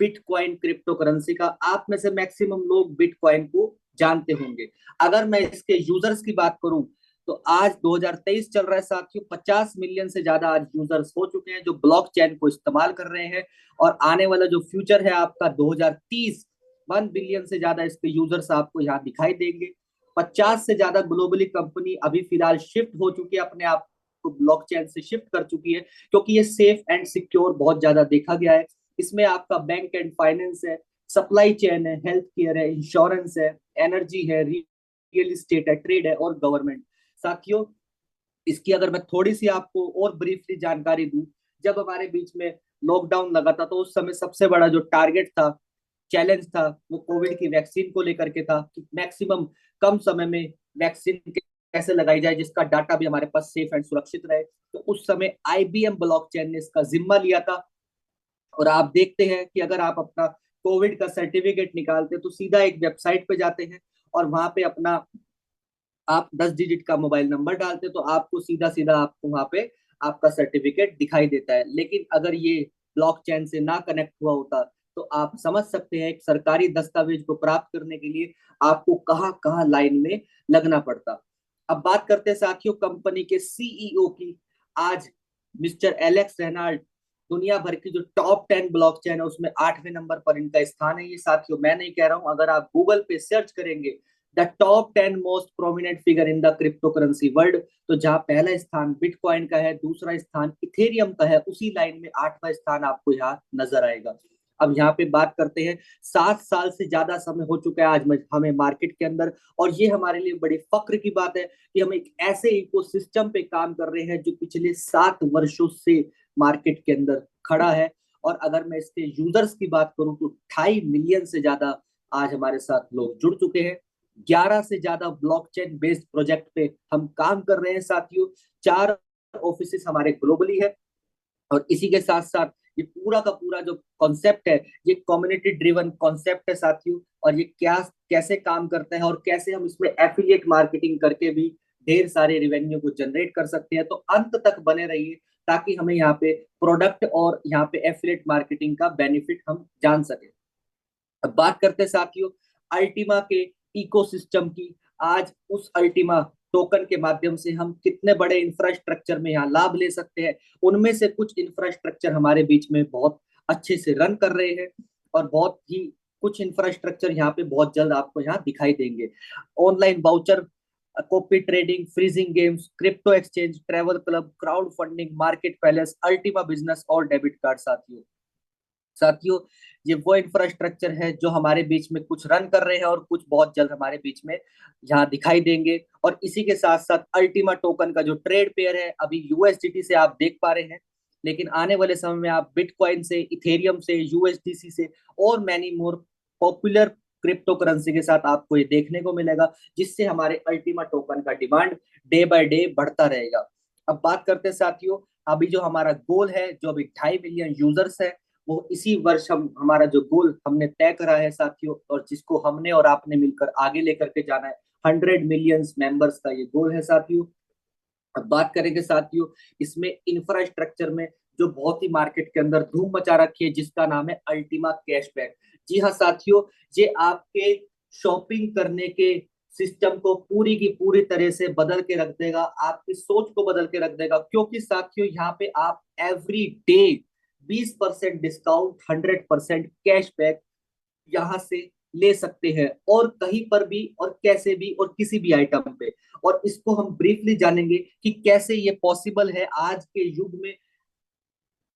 Bitcoin crypto currency का। आप में से मैक्सिमम लोग बिटकॉइन को जानते होंगे। अगर मैं इसके यूजर्स की बात करूं तो आज 2023 चल रहा है साथियों, 50 मिलियन से ज्यादा आज यूजर्स हो चुके हैं जो ब्लॉकचेन को इस्तेमाल कर रहे हैं। और आने वाला जो फ्यूचर है आपका 2030, 1 बिलियन से ज्यादा इसके यूजर्स आपको यहाँ दिखाई देंगे। 50 से ज्यादा ग्लोबली कंपनी अभी फिलहाल शिफ्ट हो चुकी है, अपने आप को ब्लॉकचेन से शिफ्ट कर चुकी है, क्योंकि ये सेफ एंड सिक्योर बहुत ज्यादा देखा गया है। इसमें आपका बैंक एंड फाइनेंस है, सप्लाई चेन है, हेल्थ केयर है, इंश्योरेंस है, एनर्जी है, रियल इस्टेट है, ट्रेड है और गवर्नमेंट। साथियों, इसकी अगर मैं थोड़ी सी आपको और ब्रीफली जानकारी दूं, जब हमारे बीच में लॉकडाउन लगा था तो उस समय सबसे बड़ा जो टारगेट था, चैलेंज था, वो कोविड की वैक्सीन को लेकर के था कि मैक्सिमम कम समय में वैक्सीन कैसे लगाई जाए जिसका डाटा भी हमारे पास सेफ एंड सुरक्षित रहे। तो उस समय आईबीएम ब्लॉकचेन ने इसका जिम्मा लिया था। और आप देखते हैं कि अगर आप अपना कोविड का सर्टिफिकेट निकालते हैं तो सीधा एक वेबसाइट पे जाते हैं और वहां पे अपना आप 10 डिजिट का मोबाइल नंबर डालते हैं तो आपको सीधा सीधा आपको वहां पे आपका सर्टिफिकेट दिखाई देता है। लेकिन अगर ये ब्लॉकचेन से ना कनेक्ट हुआ होता तो आप समझ सकते हैं एक सरकारी दस्तावेज को प्राप्त करने के लिए आपको कहाँ कहाँ लाइन में लगना पड़ता। अब बात करते हैं साथियों कंपनी के सीईओ की। आज मिस्टर एलेक्स रेनाल्ड दुनिया भर की जो टॉप 10 ब्लॉकचेन है उसमें 8वें नंबर पर इनका स्थान है। ये साथियों मैं नहीं कह रहा हूं, अगर आप गूगल पे सर्च करेंगे the top 10 most prominent figure in the crypto currency world, तो जहां पहला स्थान बिटकॉइन का है, दूसरा स्थान इथेरियम का है, उसी लाइन में 8वां स्थान आपको यहाँ नजर आएगा। अब यहाँ पे बात करते हैं, 7 साल से ज्यादा समय हो चुका है आज हमें मार्केट के अंदर। और ये हमारे लिए बड़ी फक्र की बात है कि हम एक ऐसे इकोसिस्टम पे काम कर रहे हैं जो पिछले 7 वर्षों से मार्केट के अंदर खड़ा है। और अगर मैं इसके यूजर्स की बात करूं तो 2.5 मिलियन से ज्यादा आज हमारे साथ लोग जुड़ चुके हैं। 11 से ज्यादा ब्लॉकचेन बेस्ड प्रोजेक्ट पे हम काम कर रहे हैं साथियों। 4 ऑफिस हमारे ग्लोबली है। और इसी के साथ साथ ये पूरा का पूरा जो कॉन्सेप्ट है ये कम्युनिटी ड्रिवन कॉन्सेप्ट है साथियों। और ये क्या कैसे काम करता है और कैसे हम इसमें एफिलिएट मार्केटिंग करके भी ढेर सारे रिवेन्यू को जनरेट कर सकते हैं, तो अंत तक बने रहिए ताकि हमें यहाँ पे प्रोडक्ट और यहाँ पे एफिलिएट मार्केटिंग का बेनिफिट हम जान सके। अब बात करते हैं साथियों अल्टीमा के इकोसिस्टम की। आज उस अल्टीमा टोकन के माध्यम से हम कितने बड़े इंफ्रास्ट्रक्चर में यहाँ लाभ ले सकते हैं। उनमें से कुछ इंफ्रास्ट्रक्चर हमारे बीच में बहुत अच्छे से रन कर रहे हैं और बहुत ही कुछ इंफ्रास्ट्रक्चर यहाँ पे बहुत जल्द आपको यहाँ दिखाई देंगे। Online voucher, copy trading, freezing games, crypto exchange, travel club, crowd funding, market palace, Ultima business और डेबिट कार्ड। साथियों साथियों ये वो इंफ्रास्ट्रक्चर है जो हमारे बीच में कुछ रन कर रहे हैं और कुछ बहुत जल्द हमारे बीच में यहाँ दिखाई देंगे। और इसी के साथ साथ अल्टीमा टोकन का जो ट्रेड पेयर है अभी यूएसडीटी से आप देख पा रहे हैं, लेकिन आने वाले समय में आप बिटकॉइन से, इथेरियम से, यूएसडीसी से और many more popular crypto currency के साथ आपको ये देखने को मिलेगा, जिससे हमारे अल्टीमा टोकन का डिमांड डे बाय डे बढ़ता रहेगा। अब बात करते हैं साथियों, अभी जो हमारा गोल है, जो अभी 2.5 मिलियन यूजर्स है, वो इसी वर्ष हम हमारा जो गोल हमने तय करा है साथियों, और जिसको हमने और आपने मिलकर आगे लेकर के जाना है, 100 मिलियंस मेंबर्स का ये गोल है साथियों। अब बात करेंगे साथियों इसमें इंफ्रास्ट्रक्चर में जो बहुत ही मार्केट के अंदर धूम मचा रखी है, जिसका नाम है अल्टीमा कैशबैक। जी हाँ साथियों, ये आपके शॉपिंग करने के सिस्टम को पूरी की पूरी तरह से बदल के रख देगा, आपकी सोच को बदल के रख देगा। क्योंकि साथियों यहाँ पे आप एवरी डे 20% डिस्काउंट, 100% कैशबैक यहाँ से ले सकते हैं, और कहीं पर भी और कैसे भी और किसी भी आइटम पे। और इसको हम ब्रीफली जानेंगे कि कैसे ये पॉसिबल है आज के युग में।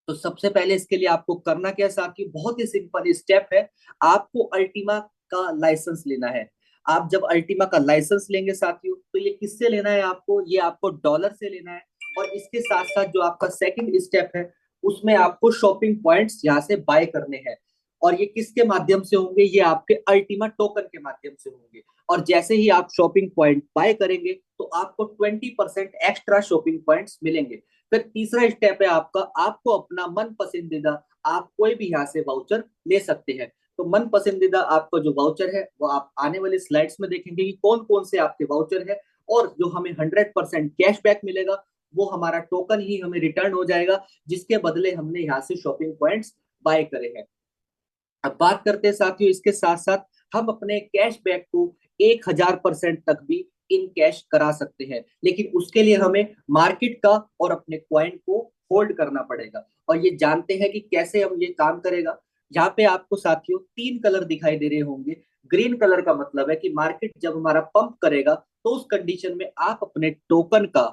तो सबसे पहले इसके लिए आपको करना क्या है साथी, बहुत ही सिंपल स्टेप है। आपको अल्टीमा का लाइसेंस लेना है। आप जब अल्टीमा का लाइसेंस लेंगे साथियों तो ये किससे लेना है आपको, ये आपको डॉलर से लेना है। और इसके साथ साथ जो आपका सेकंड स्टेप है उसमें आपको शॉपिंग पॉइंट्स यहाँ से बाय करने हैं। और ये किसके माध्यम से होंगे, ये आपके अल्टीमा टोकन के माध्यम से होंगे। और जैसे ही आप शॉपिंग पॉइंट बाय करेंगे तो आपको 20% एक्स्ट्रा शॉपिंग पॉइंट्स मिलेंगे। फिर तीसरा स्टेप है आपका, आपको अपना मन पसंदीदा, आप कोई भी यहाँ से वाउचर ले सकते हैं। तो मन पसंदीदा आपका जो वाउचर है वो आप आने वाले स्लाइड्स में देखेंगे कि कौन कौन से आपके वाउचर है। और जो हमें 100% कैशबैक मिलेगा वो हमारा टोकन ही हमें रिटर्न हो जाएगा, जिसके बदले हमने यहाँ से शॉपिंग पॉइंट्स बाय करे हैं। अब बात करते हैं साथियों, इसके साथ साथ हम अपने कैशबैक को 1000% तक भी इन कैश करा सकते हैं, लेकिन उसके लिए हमें मार्केट का और अपने क्वाइन को होल्ड करना पड़ेगा। और ये जानते हैं कि कैसे हम ये काम करेगा। यहाँ पे आपको साथियों तीन कलर दिखाई दे रहे होंगे। ग्रीन कलर का मतलब है कि मार्केट जब हमारा पंप करेगा तो उस कंडीशन में आप अपने टोकन का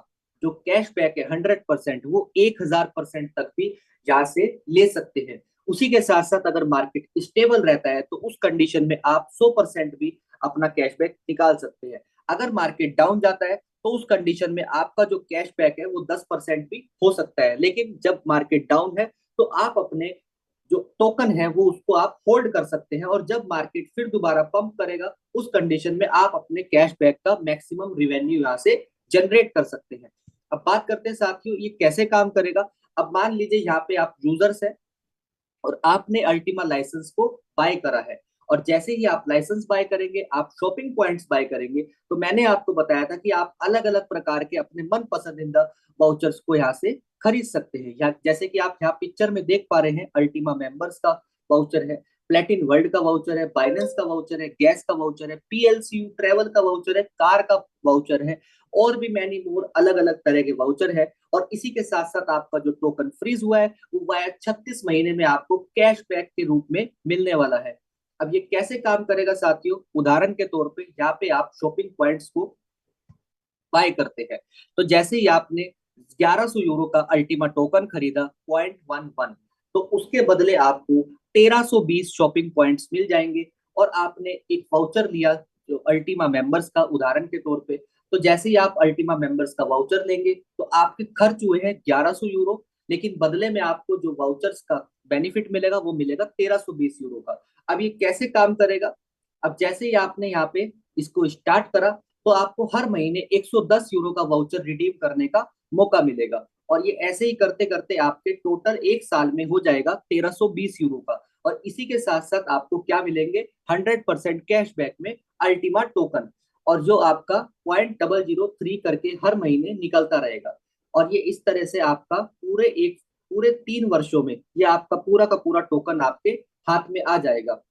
जो कैशबैक है 100%, वो 1000% तक भी यहाँ से ले सकते हैं। उसी के साथ साथ अगर मार्केट स्टेबल रहता है तो उस कंडीशन में आप 100% भी अपना कैशबैक निकाल सकते हैं। अगर मार्केट डाउन जाता है तो उस कंडीशन में आपका जो कैशबैक है वो 10% भी हो सकता है। लेकिन जब मार्केट डाउन है तो आप अपने जो टोकन है वो उसको आप होल्ड कर सकते हैं, और जब मार्केट फिर दोबारा पंप करेगा उस कंडीशन में आप अपने कैशबैक का मैक्सिमम रिवेन्यू यहाँ से जनरेट कर सकते हैं। अब बात करते हैं साथियों ये कैसे काम करेगा। अब मान लीजिए यहाँ पे आप यूजर्स है और आपने अल्टीमा लाइसेंस को बाय करा है, और जैसे ही आप लाइसेंस बाय करेंगे, आप शॉपिंग पॉइंट्स बाय करेंगे, तो मैंने आपको बताया था कि आप अलग अलग प्रकार के अपने मन पसंदीदा वाउचर्स को यहाँ से खरीद सकते हैं। या जैसे कि आप यहाँ पिक्चर में देख पा रहे हैं, अल्टीमा मेंबर्स का वाउचर है, प्लेटिन वर्ल्ड का वाउचर है, बाइनेंस का वाउचर है, गैस का वाउचर है, पीएलसीयू ट्रेवल का वाउचर है, कार का वाउचर है, और भी मैनी मोर अलग अलग तरह के वाउचर है। और इसी के साथ साथ आपका जो टोकन फ्रीज हुआ है वो वाया 36 महीने में आपको कैशबैक के रूप में मिलने वाला है। अब ये कैसे काम करेगा साथियों, उदाहरण के तौर पे यहाँ पे आप शॉपिंग पॉइंट्स को बाय करते हैं, तो जैसे ही आपने 1100 यूरो का अल्टीमा टोकन खरीदा 0.11, तो उसके बदले आपको 1320 शॉपिंग पॉइंट्स मिल जाएंगे। और आपने एक वाउचर लिया जो अल्टीमा मेंबर्स का, उदाहरण के तौर पे, तो जैसे ही आप अल्टीमा मेंबर्स का वाउचर लेंगे तो आपके खर्च हुए हैं 1100 यूरो, लेकिन बदले में आपको जो वाउचर्स का बेनिफिट मिलेगा वो मिलेगा 1320 यूरो का। अब ये कैसे काम करेगा। अब जैसे ही आपने यहाँ पे इसको स्टार्ट करा तो आपको हर महीने 110 यूरो का वाउचर रिडीम करने का मौका मिलेगा, और ये ऐसे ही करते करते आपके टोटल एक साल में हो जाएगा 1320 यूरो का। और इसी के साथ साथ आपको क्या मिलेंगे, 100% कैशबैक में अल्टीमा टोकन, और जो आपका 0.003 करके हर महीने निकलता रहेगा। और ये इस तरह से आपका पूरे 3 वर्षों में ये आपका पूरा का पूरा टोकन आपके हाथ में आ जाएगा।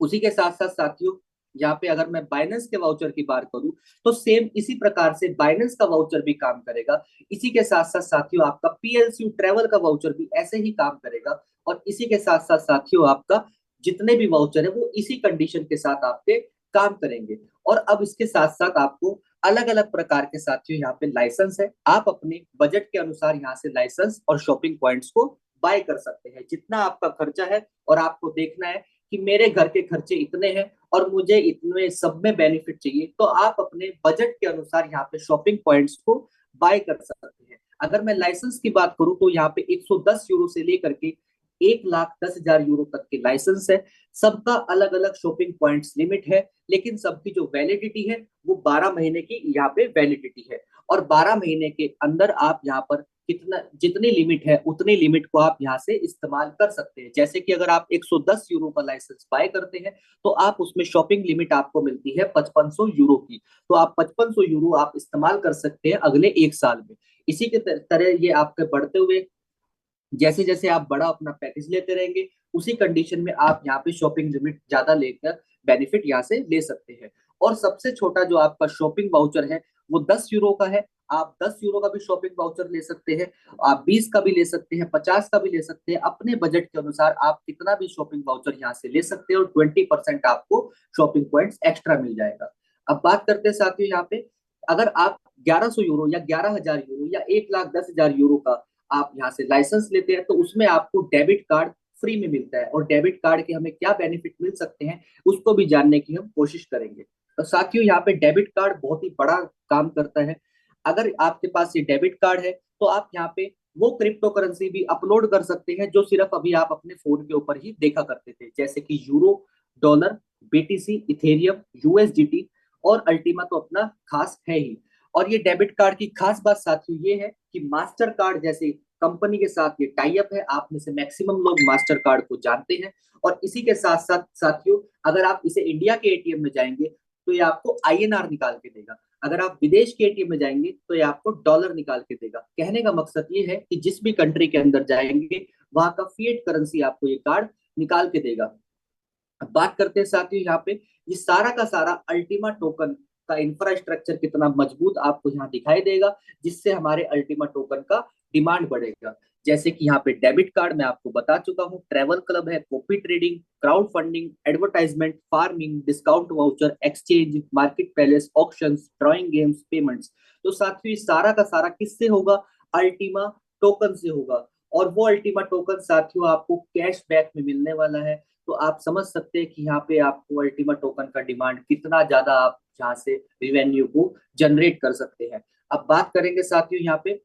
उसी के साथ साथ साथियों यहाँ पे अगर मैं बाइनेंस के वाउचर की बात करूं तो सेम इसी प्रकार से बाइनेंस का वाउचर भी काम करेगा। इसी के साथ साथ साथियों आपका पीएलसी ट्रेवल का वाउचर भी ऐसे ही काम करेगा। और इसी के साथ साथ साथियों आपका जितने भी वाउचर है वो इसी कंडीशन के साथ आपके काम करेंगे। और अब इसके साथ साथ आपको अलग अलग प्रकार के साथियों यहाँ पे लाइसेंस है, आप अपने बजट के अनुसार यहाँ से लाइसेंस और शॉपिंग पॉइंट्स को बाय कर सकते हैं जितना आपका खर्चा है। और आपको देखना है कि मेरे घर के खर्चे इतने हैं और मुझे इतने सब में बेनिफिट चाहिए, तो आप अपने बजट के अनुसार यहाँ पे शॉपिंग पॉइंट्स को बाय कर सकते हैं। अगर मैं लाइसेंस की बात करूं तो यहाँ पे 110 यूरो से लेकर के 1,10,000 यूरो तक के लाइसेंस है। सबका अलग अलग शॉपिंग पॉइंट्स लिमिट है, लेकिन सबकी जो वैलिडिटी है वो 12 महीने की यहाँ पे वैलिडिटी है। और 12 महीने के अंदर आप यहाँ पर कितना जितनी लिमिट है उतनी लिमिट को आप यहाँ से इस्तेमाल कर सकते हैं। जैसे कि अगर आप 110 यूरो का लाइसेंस बाय करते हैं तो आप उसमें शॉपिंग लिमिट आपको मिलती है 5500 यूरो की, तो आप 5500 यूरो आप इस्तेमाल कर सकते हैं अगले एक साल में। इसी के तरह ये आपके बढ़ते हुए जैसे जैसे आप बड़ा अपना पैकेज लेते रहेंगे उसी कंडीशन में आप यहाँ पे शॉपिंग लिमिट ज्यादा लेकर बेनिफिट यहाँ से ले सकते हैं। और सबसे छोटा जो आपका शॉपिंग वाउचर है वो 10 यूरो का है। आप 10 यूरो का भी शॉपिंग वाउचर ले सकते हैं, आप 20 का भी ले सकते हैं, 50 का भी ले सकते हैं, अपने बजट के अनुसार आप कितना भी शॉपिंग वाउचर यहाँ से ले सकते हैं, और 20% आपको शॉपिंग पॉइंट्स एक्स्ट्रा मिल जाएगा। अब बात करते हैं साथियों यहाँ पे, अगर आप 1100 यूरो या 11,000 यूरो या 1,10,000 यूरो का आप यहाँ से लाइसेंस लेते हैं तो उसमें आपको डेबिट कार्ड फ्री में मिलता है। और डेबिट कार्ड के हमें क्या बेनिफिट मिल सकते हैं उसको भी जानने की हम कोशिश करेंगे। तो साथियों यहाँ पे डेबिट कार्ड बहुत ही बड़ा काम करता है। अगर आपके पास ये डेबिट कार्ड है तो आप यहाँ पे वो क्रिप्टो करेंसी भी अपलोड कर सकते हैं जो सिर्फ अभी आप अपने फोन के ऊपर ही देखा करते थे, जैसे कि euro, dollar, BTC, Ethereum, USDT, और अल्टीमा तो अपना खास है ही। और ये डेबिट कार्ड की खास बात साथियों ये है कि मास्टर कार्ड जैसे कंपनी के साथ ये टाई अप है, आप में से मैक्सिमम लोग मास्टर कार्ड को जानते हैं। और इसी के साथ साथ साथियों अगर आप इसे इंडिया के एटीएम में जाएंगे तो ये आपको आईएनआर निकाल के देगा, अगर आप विदेश के एटीएम में जाएंगे तो ये आपको डॉलर निकाल के देगा। कहने का मकसद ये है कि जिस भी कंट्री के अंदर जाएंगे वहां का फिएट करेंसी आपको ये कार्ड निकाल के देगा। अब बात करते हैं साथियों यहाँ पे, ये सारा का सारा अल्टीमा टोकन का इंफ्रास्ट्रक्चर कितना मजबूत आपको यहाँ दिखाई देगा, जिससे हमारे अल्टीमा टोकन का डिमांड बढ़ेगा। जैसे कि यहाँ पे डेबिट कार्ड मैं आपको बता चुका हूँ, ट्रेवल क्लब है, copy trading, crowd funding, advertisement, farming, discount voucher, exchange, market palace, auctions, drawing games, payments. तो साथियों ये सारा का सारा किससे होगा? अल्टीमा टोकन से होगा। और वो अल्टीमा टोकन साथियों आपको कैशबैक में मिलने वाला है। तो आप समझ सकते हैं कि यहाँ पे आपको अल्टीमा टोकन का डिमांड कितना ज्यादा आप जहाँ से रिवेन्यू को जनरेट कर सकते हैं। अब बात करेंगे साथियों यहाँ पे,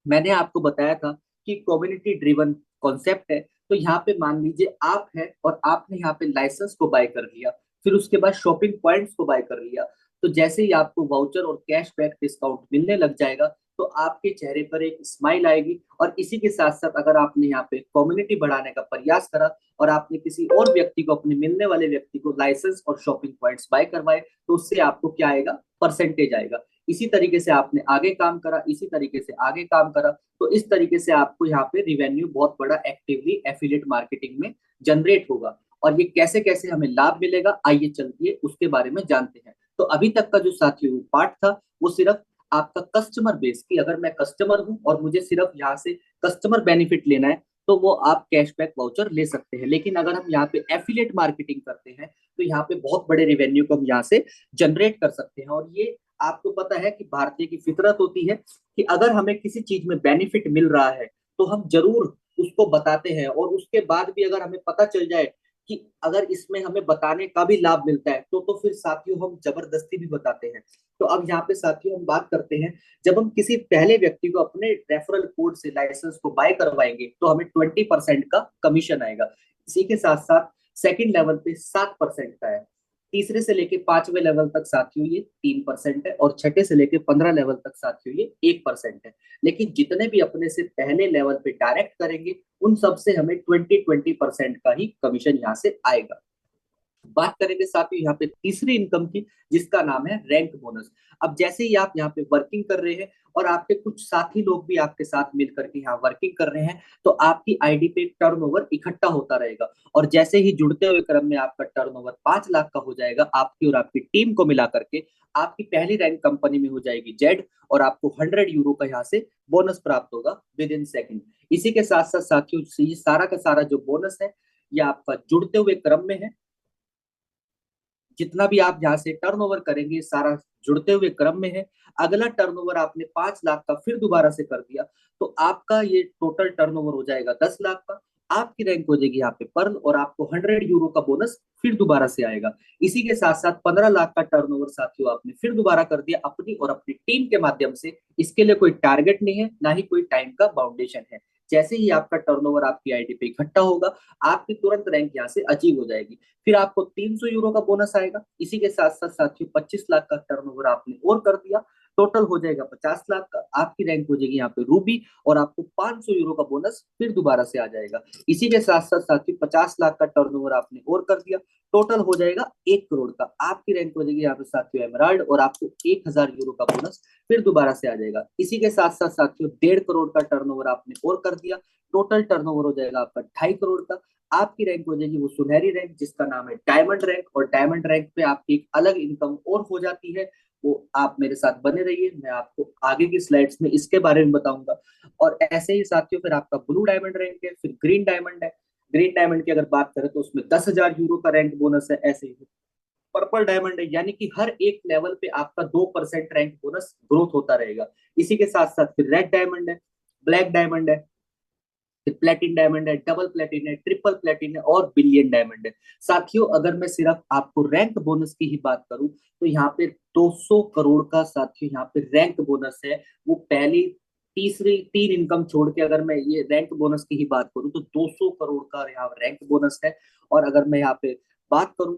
मैंने आपको बताया था कि कम्युनिटी ड्रिवन कॉन्सेप्ट है। तो यहाँ पे मान लीजिए आप है और आपने यहाँ पे लाइसेंस को बाय कर लिया, फिर उसके बाद शॉपिंग पॉइंट्स को बाय कर लिया। तो जैसे ही आपको वाउचर और कैशबैक डिस्काउंट मिलने लग जाएगा, तो आपके चेहरे पर एक स्माइल आएगी। और इसी के साथ साथ अगर आपने यहाँ पे कम्युनिटी बढ़ाने का प्रयास करा और आपने किसी और व्यक्ति को, अपने मिलने वाले व्यक्ति को लाइसेंस और शॉपिंग पॉइंट्स बाय करवाए, तो उससे आपको क्या आएगा? परसेंटेज आएगा। इसी तरीके से आपने आगे काम करा, इसी तरीके से आगे काम करा, तो इस तरीके से आपको यहाँ पे रिवेन्यू बहुत बड़ा एक्टिवली एफिलिएट मार्केटिंग में जनरेट होगा। और ये कैसे कैसे हमें लाभ मिलेगा, आइए चलिए उसके बारे में जानते हैं। तो अभी तक का जो साथियों पार्ट था वो सिर्फ आपका कस्टमर बेस की, अगर मैं कस्टमर हूं और मुझे सिर्फ यहाँ से कस्टमर बेनिफिट लेना है, तो वो आप कैशबैक वाउचर ले सकते हैं। लेकिन अगर हम यहाँ पे एफिलिएट मार्केटिंग करते हैं, तो यहाँ पे बहुत बड़े रिवेन्यू को हम यहाँ से जनरेट कर सकते हैं। और ये आपको पता है कि भारतीय की फितरत होती है कि अगर हमें किसी चीज में बेनिफिट मिल रहा है, तो हम जरूर उसको बताते हैं। और उसके बाद भी अगर हमें पता चल जाए कि अगर इसमें हमें बताने का भी लाभ मिलता है, तो फिर साथियों हम जबरदस्ती भी बताते हैं। तो अब यहाँ पे साथियों हम बात करते हैं, जब हम किसी पहले व्यक्ति को अपने रेफरल कोड से लाइसेंस को बाय करवाएंगे, तो हमें 20% का कमीशन आएगा। इसी के साथ साथ सेकंड लेवल पे 7% का है, तीसरे से लेके 5वें लेवल तक साथियों ये 3% है, और छठे से लेके 15 लेवल तक साथियों ये 1% है। लेकिन जितने भी अपने से पहले लेवल पे डायरेक्ट करेंगे, उन सब से हमें 20% का ही कमीशन यहाँ से आएगा। बात करेंगे साथियों यहाँ पे तीसरी इनकम की, जिसका नाम है रैंक बोनस। अब जैसे ही आप यहाँ पे वर्किंग कर रहे हैं और आपके कुछ साथी लोग भी आपके साथ मिलकर के यहाँ वर्किंग कर रहे हैं, तो आपकी आईडी पे एक टर्नओवर इकट्ठा होता रहेगा। और जैसे ही जुड़ते हुए क्रम में आपका टर्नओवर 5 लाख का हो जाएगा, आपकी और आपकी टीम को मिला करके आपकी पहली रैंक कंपनी में हो जाएगी जेड, और आपको 100 यूरो का यहाँ से बोनस प्राप्त होगा विद इन सेकेंड। इसी के साथ साथ साथियों ये सारा का सारा जो बोनस है, ये आपका जुड़ते हुए क्रम में है। जितना भी आप यहाँ से टर्नओवर करेंगे सारा जुड़ते हुए क्रम में है। अगला टर्नओवर आपने 5 लाख का फिर दोबारा से कर दिया, तो आपका ये टोटल टर्नओवर हो जाएगा 10 लाख का। आपकी रैंक हो जाएगी यहाँ पे पर्ल, और आपको 100 यूरो का बोनस फिर दोबारा से आएगा। इसी के साथ साथ 15 लाख का टर्नओवर साथियों आपने फिर दोबारा कर दिया अपनी और अपनी टीम के माध्यम से। इसके लिए कोई टारगेट नहीं है, ना ही कोई टाइम का बाउंडेशन है। जैसे ही आपका टर्नओवर आपकी आईडी पे इकट्ठा होगा, आपकी तुरंत रैंक यहाँ से अचीव हो जाएगी। फिर आपको 300 यूरो का बोनस आएगा। इसी के साथ साथ साथियों 25 लाख का टर्नओवर आपने और कर दिया, टोटल हो जाएगा 50 लाख का। आपकी रैंक हो जाएगी यहाँ पे रूबी, और आपको 500 यूरो का बोनस फिर दोबारा से आ जाएगा। इसी के साथ साथ साथियों 50 लाख का टर्नओवर आपने और कर दिया, टोटल हो जाएगा 1 करोड़ का। आपकी रैंक हो जाएगी यहाँ पे साथियों एमराल्ड, और आपको 1000 यूरो का बोनस फिर दोबारा से आ जाएगा। इसी के साथ साथ साथियों 1.5 करोड़ का टर्नओवर आपने और कर दिया, टोटल टर्नओवर हो जाएगा आपका 2.5 करोड़ का। आपकी रैंक हो जाएगी वो सुनहरी रैंक, जिसका नाम है डायमंड रैंक। और डायमंड रैंक पे आपकी एक अलग इनकम और हो जाती है। वो आप मेरे साथ बने रहिए, मैं आपको आगे की स्लाइड्स में इसके बारे में बताऊंगा। और ऐसे ही साथियों फिर आपका ब्लू डायमंड रैंक है, फिर ग्रीन डायमंड है। ग्रीन डायमंड की अगर बात करें तो उसमें 10,000 यूरो का रैंक बोनस है। ऐसे ही पर्पल डायमंड है, यानी कि हर एक लेवल पे आपका 2% रैंक बोनस ग्रोथ होता रहेगा। इसी के साथ साथ फिर रेड डायमंड है, ब्लैक डायमंड है, प्लेटिन डायमंड है, डबल प्लेटिन है, ट्रिपल प्लेटिन है, और बिलियन डायमंड है। साथियों अगर मैं सिर्फ आपको रैंक बोनस की ही बात करूं, तो यहाँ पे 200 करोड़ का साथियों यहाँ पे रैंक बोनस है। वो पहली तीसरी तीन इनकम छोड़ के अगर मैं ये रैंक बोनस की ही बात करूं, तो 200 करोड़ का यहाँ रैंक बोनस है। और अगर मैं यहाँ पे बात करूं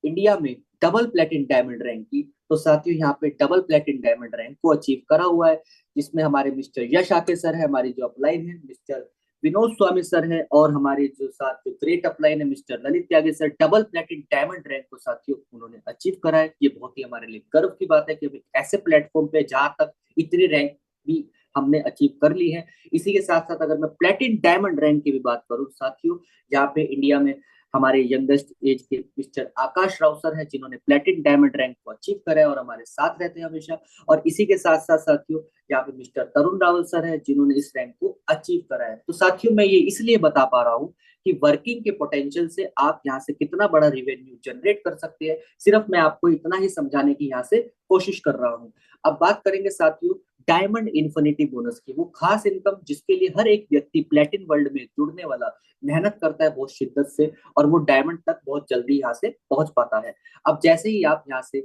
इंडिया में डबल प्लेटिन डायमंड रैंक की, तो साथियों यहाँ पे डबल प्लेटिन डायमंड रैंक को अचीव करा हुआ है, जिसमें हमारे मिस्टर यश आके सर है, हमारी जो अपलाइन है मिस्टर विनोद स्वामी सर है, और हमारे जो साथ जो ग्रेट अपलाइन है मिस्टर ललित त्यागी सर। डबल प्लेटिन डायमंड रैंक को साथियों उन्होंने अचीव करा है। ये बहुत ही हमारे लिए गर्व की बात है कि ऐसे प्लेटफॉर्म पे जहां तक इतनी रैंक भी हमने अचीव कर ली है। इसी के साथ साथ अगर मैं प्लेटिन डायमंड रैंक की भी बात करूं साथियों, यहाँ पे इंडिया में हमारे यंगेस्ट एज के मिस्टर आकाश राव सर है, जिन्होंने प्लेटिन डायमंड रैंक को अचीव करा है और हमारे साथ रहते हैं हमेशा। और इसी के साथ साथ साथियों यहाँ पे मिस्टर तरुण रावल सर है, जिन्होंने इस रैंक को अचीव करा है। तो साथियों मैं ये इसलिए बता पा रहा हूँ कि वर्किंग के पोटेंशियल से आप यहाँ से कितना बड़ा रिवेन्यू जनरेट कर सकते हैं, सिर्फ मैं आपको इतना ही समझाने की यहाँ से कोशिश कर रहा हूँ। अब बात करेंगे साथियों डायमंड इन्फिनिटी बोनस की, वो खास इनकम जिसके लिए हर एक व्यक्ति प्लेटिन वर्ल्ड में जुड़ने वाला मेहनत करता है बहुत शिद्दत से, और वो डायमंड तक बहुत जल्दी यहाँ से पहुंच पाता है। अब जैसे ही आप यहाँ से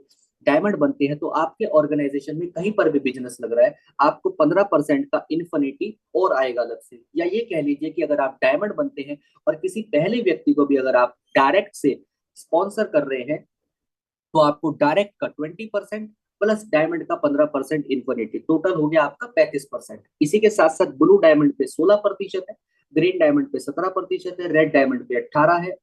डायमंड बनते हैं तो आपके ऑर्गेनाइजेशन में कहीं पर भी बिजनेस लग रहा है, आपको 15% का इन्फिनिटी और आएगा अलग से। या ये कह लीजिए कि अगर आप डायमंड बनते हैं और किसी पहले व्यक्ति को भी अगर आप डायरेक्ट से स्पॉन्सर कर रहे हैं, तो आपको डायरेक्ट का 20% प्लस डायमंड का 15% इन्फिनिटी, टोटल हो गया आपका 35%। इसी के साथ साथ ब्लू डायमंड पे 16% है, ग्रीन डायमंड पे 17% है, रेड डायमंड पे 18 है,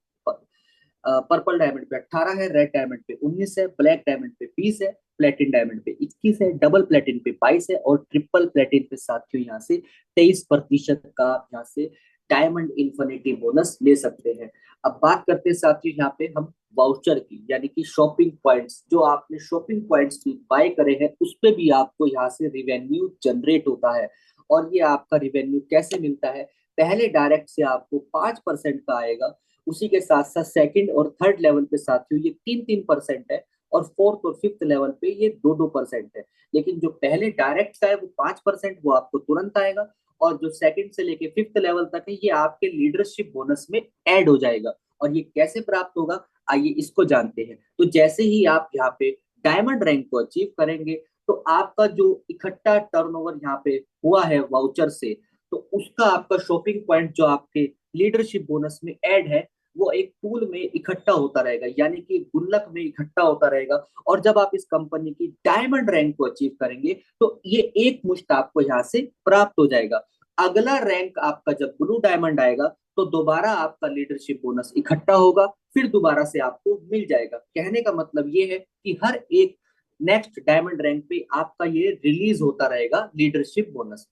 पर्पल डायमंड पे 18 है, रेड डायमंड पे 19 है, ब्लैक डायमंड पे 20 है, प्लेटिन डायमंड पे 21 है, डबल प्लेटिन पे 22 है, और ट्रिपल प्लेटिन पे साथियों यहाँ से 23% का यहाँ से डायमंड इन्फिनिटी बोनस ले सकते हैं। अब बात करते हैं साथियों यहाँ पे हम वाउचर की, यानी कि शॉपिंग पॉइंट्स, जो आपने शॉपिंग पॉइंट्स भी बाय करे हैं उस पे भी आपको यहाँ से रिवेन्यू जनरेट होता है। और ये आपका रिवेन्यू कैसे मिलता है, पहले डायरेक्ट से आपको 5% का आएगा, उसी के साथ साथ सेकंड और थर्ड लेवल पे साथियों ये 3-3% है, और फोर्थ और फिफ्थ लेवल पे ये 2-2% है। लेकिन जो पहले डायरेक्ट का है वो 5% वो आपको तुरंत आएगा, और जो सेकंड से लेके फिफ्थ लेवल तक है ये आपके लीडरशिप बोनस में ऐड हो जाएगा। और ये कैसे प्राप्त होगा, आइए इसको जानते हैं। तो जैसे ही आप यहाँ पे डायमंड रैंक को अचीव करेंगे, तो आपका जो इकट्ठा टर्नओवर यहाँ पे हुआ है वाउचर से, तो उसका आपका शॉपिंग पॉइंट जो आपके लीडरशिप बोनस में ऐड है, वो एक पूल में इकट्ठा होता रहेगा, यानी कि गुल्लक में इकट्ठा होता रहेगा। और जब आप इस कंपनी की डायमंड रैंक को अचीव करेंगे, तो ये एक मुश्त आपको यहाँ से प्राप्त हो जाएगा। अगला रैंक आपका जब ब्लू डायमंड आएगा, तो दोबारा आपका लीडरशिप बोनस इकट्ठा होगा, फिर दोबारा से आपको मिल जाएगा। कहने का मतलब ये है कि हर एक नेक्स्ट डायमंड रैंक पे आपका ये रिलीज होता रहेगा लीडरशिप बोनस।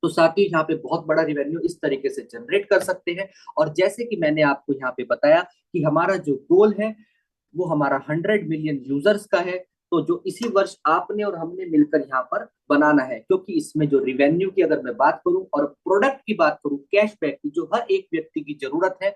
तो साथ ही यहाँ पे बहुत बड़ा रिवेन्यू इस तरीके से जनरेट कर सकते हैं। और जैसे कि मैंने आपको यहाँ पे बताया कि हमारा जो गोल है वो हमारा 100 मिलियन यूजर्स का है, तो जो इसी वर्ष आपने और हमने मिलकर यहाँ पर बनाना है। क्योंकि इसमें जो रिवेन्यू की अगर मैं बात करूं और प्रोडक्ट की बात करूं, कैशबैक की जो हर एक व्यक्ति की जरूरत है,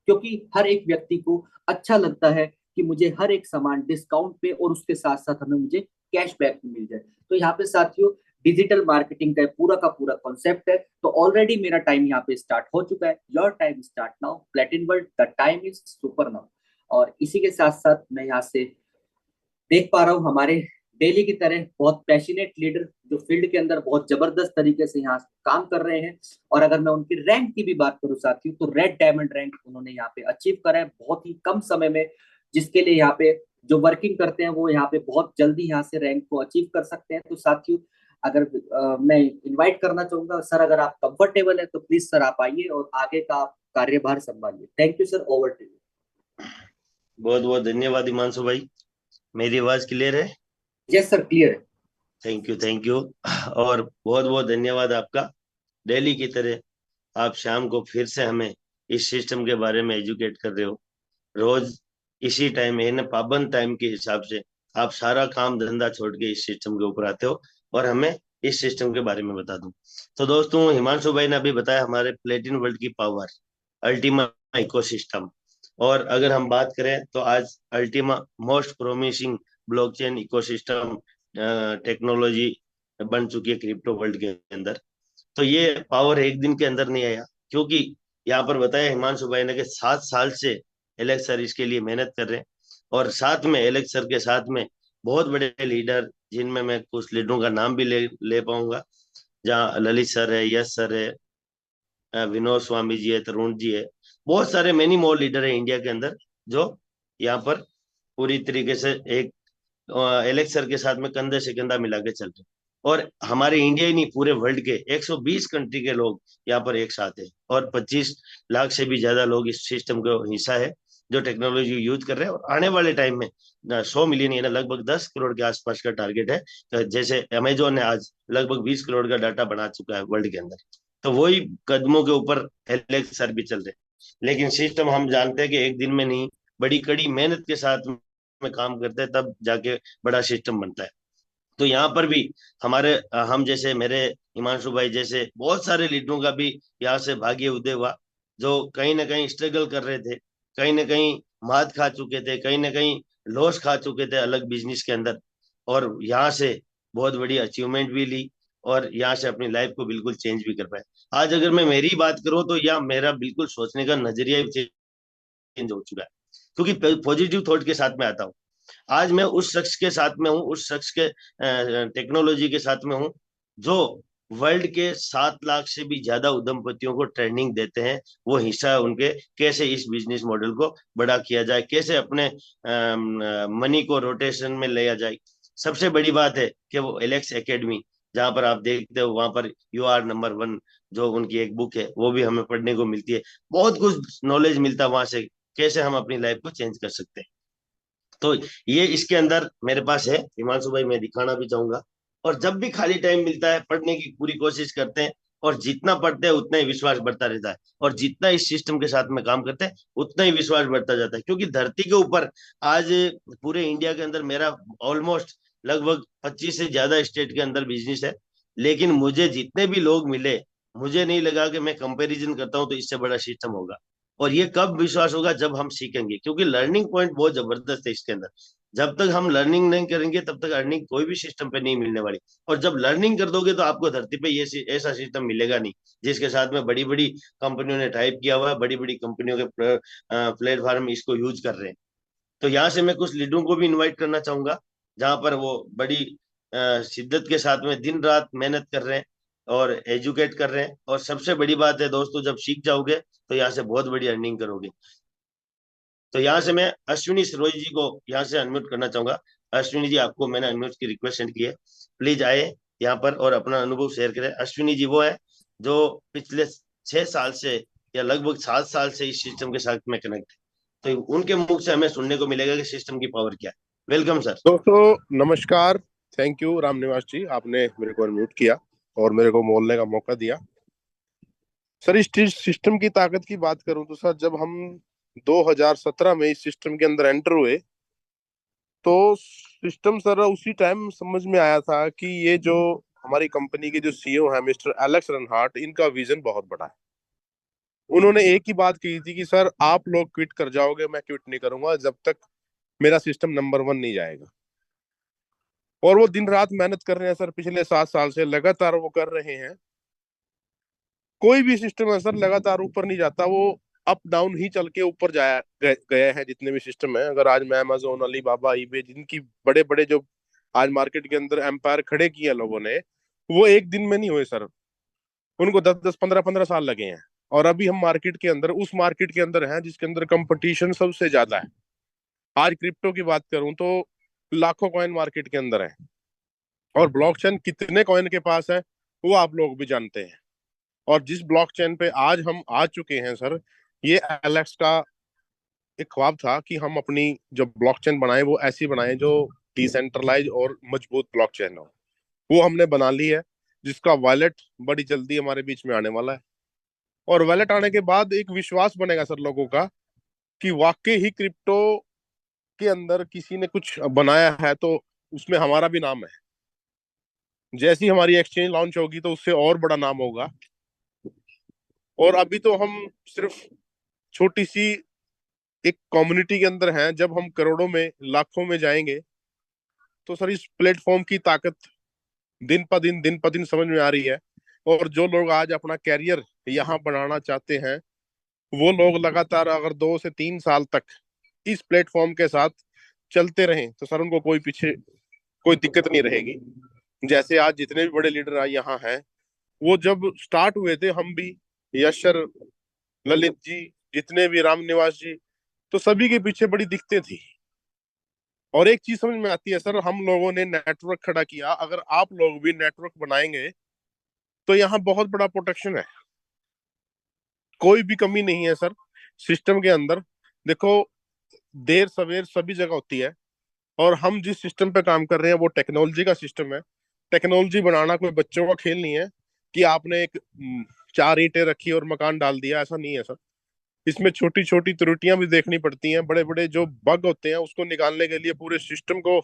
क्योंकि हर एक व्यक्ति को अच्छा लगता है कि मुझे हर एक सामान डिस्काउंट पे और उसके साथ साथ हमें मुझे कैशबैक भी मिल जाए। तो यहाँ पे साथियों डिजिटल मार्केटिंग का पूरा कॉन्सेप्ट है। तो ऑलरेडी मेरा टाइम यहाँ पे स्टार्ट हो चुका है, your time start now प्लेटिन world, the time is super now. और इसी के साथ साथ मैं यहाँ से देख पा रहा हूँ हमारे डेली की तरह बहुत पैशनेट लीडर जो फील्ड के अंदर बहुत जबरदस्त तरीके से यहाँ काम कर रहे हैं। और अगर मैं उनकी रैंक की भी बात करूँ साथियों, तो रेड डायमंड रैंक उन्होंने यहाँ पे अचीव करा है बहुत ही कम समय में, जिसके लिए यहाँ पे जो वर्किंग करते हैं वो यहाँ पे बहुत जल्दी यहाँ से रैंक को अचीव कर सकते हैं। तो साथियों अगर मैं इन्वाइट करना चाहूंगा सर, अगर आप कंफर्टेबल है तो प्लीज सर आप आइए और आगे का आप कार्यभार संभालिए। Thank you sir, over to you. बहुत बहुत धन्यवाद हिमांशु भाई। मेरी आवाज क्लियर है? यस सर, क्लियर है। Thank you, thank you. और बहुत बहुत धन्यवाद आपका। डेली की तरह आप शाम को फिर से हमें इस सिस्टम के बारे में एजुकेट कर रहे हो। रोज इसी टाइम है ना, पाबंद टाइम के हिसाब से आप सारा काम धंधा छोड़ के इस सिस्टम के ऊपर आते हो और हमें इस सिस्टम के बारे में बता दो। तो दोस्तों, हिमांशु भाई ने अभी बताया हमारे प्लेटिन वर्ल्ड की पावर, अल्टीमा इकोसिस्टम। और अगर हम बात करें तो आज Ultima most promising blockchain ecosystem technology बन चुकी है क्रिप्टो वर्ल्ड के अंदर। तो ये पावर एक दिन के अंदर नहीं आया, क्योंकि यहाँ पर बताया हिमांशु भाई ने कि 7 साल से एलेक्स सर इसके लिए मेहनत कर रहे हैं। और साथ में एलेक्स सर के साथ में बहुत बड़े लीडर, जिनमें मैं कुछ लीडरों का नाम भी ले पाऊंगा, जहाँ ललित सर है, यश सर है, विनोद स्वामी जी है, तरुण जी है, बहुत सारे मेनी मोर लीडर है इंडिया के अंदर, जो यहाँ पर पूरी तरीके से एक एलेक्स सर के साथ में कंधे से कंधा मिला के चल रहे। और हमारे इंडिया ही नहीं, पूरे वर्ल्ड के 120 कंट्री के लोग यहाँ पर एक साथ है, और 25 लाख से भी ज्यादा लोग इस सिस्टम का हिस्सा है। जो टेक्नोलॉजी यूज कर रहे हैं, और आने वाले टाइम में 100 मिलियन यानी लगभग 10 करोड़ के आसपास का टारगेट है। जैसे अमेजोन ने आज लगभग 20 करोड़ का डाटा बना चुका है वर्ल्ड के अंदर, तो वही कदमों के ऊपर एलेक्स सर भी चल रहे हैं। लेकिन सिस्टम हम जानते हैं कि एक दिन में नहीं, बड़ी कड़ी मेहनत के साथ में काम करते हैं, तब जाके बड़ा सिस्टम बनता है। तो यहाँ पर भी हमारे हम जैसे मेरे हिमांशु भाई जैसे बहुत सारे लीडरों का भी यहाँ से भाग्य उदय हुआ, जो कहीं ना कहीं स्ट्रगल कर रहे थे, कहीं ना कहीं मात खा चुके थे, कहीं ना कहीं लॉस खा चुके थे अलग बिजनेस के अंदर, और यहाँ से बहुत बड़ी अचीवमेंट भी ली, और यहाँ से अपनी लाइफ को बिल्कुल चेंज भी कर पाए। आज अगर मैं मेरी बात करूँ तो यह मेरा बिल्कुल सोचने का नजरिया ही चेंज हो चुका है, क्योंकि पॉजिटिव थॉट के साथ में आता हूँ। आज मैं उस शख्स के साथ में हूँ, उस शख्स के टेक्नोलॉजी के साथ में हूँ, जो वर्ल्ड के 7 लाख से भी ज्यादा उद्यमपतियों को ट्रेनिंग देते हैं। वो हिस्सा है उनके, कैसे इस बिजनेस मॉडल को बड़ा किया जाए, कैसे अपने मनी को रोटेशन में लिया जाए। सबसे बड़ी बात है कि वो एलेक्स एकेडमी, जहाँ पर आप देखते हो वहां पर यू आर नंबर वन, जो उनकी एक बुक है वो भी हमें पढ़ने को मिलती है। बहुत कुछ नॉलेज मिलता है वहां से, कैसे हम अपनी लाइफ को चेंज कर सकते हैं। तो ये इसके अंदर मेरे पास है हिमांशु भाई, मैं दिखाना भी चाहूंगा। और जब भी खाली टाइम मिलता है पढ़ने की पूरी कोशिश करते हैं, और जितना पढ़ते हैं उतना ही विश्वास बढ़ता रहता है, और जितना इस सिस्टम के साथ में काम करते हैं उतना ही विश्वास बढ़ता जाता है। क्योंकि धरती के ऊपर आज पूरे इंडिया के अंदर मेरा ऑलमोस्ट लगभग 25 से ज्यादा स्टेट के अंदर बिजनेस है, लेकिन मुझे जितने भी लोग मिले, मुझे नहीं लगा कि मैं कंपैरिजन करता हूं तो इससे बड़ा सिस्टम होगा। और ये कब विश्वास होगा, जब हम सीखेंगे, क्योंकि लर्निंग पॉइंट बहुत जबरदस्त है इसके अंदर। जब तक हम लर्निंग नहीं करेंगे तब तक अर्निंग कोई भी सिस्टम पे नहीं मिलने वाली। और जब लर्निंग कर दोगे तो आपको धरती पे ये ऐसा सिस्टम मिलेगा नहीं जिसके साथ में बड़ी बड़ी कंपनियों ने टाइप किया हुआ है, बड़ी बड़ी कंपनियों के प्लेटफॉर्म इसको यूज कर रहे हैं। तो यहाँ से मैं कुछ लीडरों को भी इनवाइट करना चाहूंगा, जहाँ पर वो बड़ी शिद्दत के साथ में दिन रात मेहनत कर रहे हैं और एजुकेट कर रहे हैं। और सबसे बड़ी बात है दोस्तों, जब सीख जाओगे तो यहाँ से बहुत बड़ी अर्निंग करोगे। तो यहाँ से मैं अश्विनी सरोज जी को यहाँ से अनम्यूट करना चाहूंगा। अश्विनी जी, आपको मैंने अनम्यूट की रिक्वेस्ट सेंड की है, प्लीज आए यहाँ पर और अपना अनुभव शेयर करें। अश्विनी जी वो है जो पिछले 6 साल से या लगभग 7 साल से इस सिस्टम के साथ में कनेक्ट है, तो उनके मुख से हमें सुनने को मिलेगा कि सिस्टम की पावर क्या है। Welcome sir. दोस्तों नमस्कार। थैंक यू राम निवास जी, आपने मेरे को अनम्यूट किया और मेरे को बोलने का मौका दिया। सर, इस सिस्टम की ताकत की बात करूं तो सर, जब हम 2017 में इस सिस्टम के अंदर एंटर हुए तो सिस्टम सर उसी टाइम समझ में आया था कि ये जो हमारी कंपनी के जो सीईओ हैं मिस्टर एलेक्स रनहार्ट, इनका विजन बहुत बड़ा है। उन्होंने एक ही बात कही थी कि सर आप लोग क्विट कर जाओगे, मैं क्विट नहीं करूंगा जब तक मेरा सिस्टम नंबर 1 नहीं जाएगा। और वो दिन रात मेहनत कर रहे हैं सर, पिछले 7 साल से लगातार वो कर रहे हैं। कोई भी सिस्टम है सर लगातार ऊपर नहीं जाता, वो अप डाउन ही चल के ऊपर जाया गया है। जितने भी सिस्टम है, अगर आज मैं अमेजोन, अलीबाबा, ईबे, जिनकी बड़े बड़े जो आज मार्केट के अंदर एम्पायर खड़े किए लोगों ने, वो एक दिन में नहीं हुए सर। उनको 10-10 15-15 साल लगे हैं। और अभी हम मार्केट के अंदर, उस मार्केट के अंदर हैं जिसके अंदर कंपटीशन सबसे ज्यादा है। आज क्रिप्टो की बात करूं तो लाखों कॉइन मार्केट के अंदर है, और ब्लॉकचेन कितने कॉइन के पास है वो आप लोग भी जानते हैं। और जिस ब्लॉकचेन पे आज हम आ चुके हैं सर, ये एलेक्स का एक ख्वाब था कि हम अपनी जो ब्लॉकचेन बनाए वो ऐसी बनाए जो डिसेंट्रलाइज और मजबूत ब्लॉकचेन हो। वो हमने बना ली है, जिसका वॉलेट बड़ी जल्दी हमारे बीच में आने वाला है। और वॉलेट आने के बाद एक विश्वास बनेगा सर लोगों का कि वाकई ही क्रिप्टो के अंदर किसी ने कुछ बनाया है, तो उसमें हमारा भी नाम है। जैसी हमारी एक्सचेंज लॉन्च होगी तो उससे और बड़ा नाम होगा। और अभी तो हम सिर्फ छोटी सी एक कम्युनिटी के अंदर हैं, जब हम करोड़ों में लाखों में जाएंगे तो सर इस प्लेटफॉर्म की ताकत दिन प दिन समझ में आ रही है। और जो लोग आज अपना कैरियर यहाँ बनाना चाहते हैं, वो लोग लगातार अगर 2 से 3 साल तक इस प्लेटफॉर्म के साथ चलते रहें तो सर उनको कोई पीछे कोई दिक्कत नहीं रहेगी। जैसे आज जितने भी बड़े लीडर यहाँ हैं, वो जब स्टार्ट हुए थे, हम भी, यश सर, ललित जी, जितने भी, राम निवास जी, तो सभी के पीछे बड़ी दिक्कतें थी। और एक चीज समझ में आती है सर, हम लोगों ने नेटवर्क खड़ा किया। अगर आप लोग भी नेटवर्क बनाएंगे तो यहाँ बहुत बड़ा प्रोटेक्शन है, कोई भी कमी नहीं है सर सिस्टम के अंदर। देखो, देर सवेर सभी जगह होती है। और हम जिस सिस्टम पे काम कर रहे हैं वो टेक्नोलॉजी का सिस्टम है। टेक्नोलॉजी बनाना कोई बच्चों का खेल नहीं है कि आपने एक चार ईंटें रखी और मकान डाल दिया, ऐसा नहीं है सर। इसमें छोटी छोटी त्रुटियां भी देखनी पड़ती हैं, बड़े बड़े जो बग होते हैं उसको निकालने के लिए पूरे सिस्टम को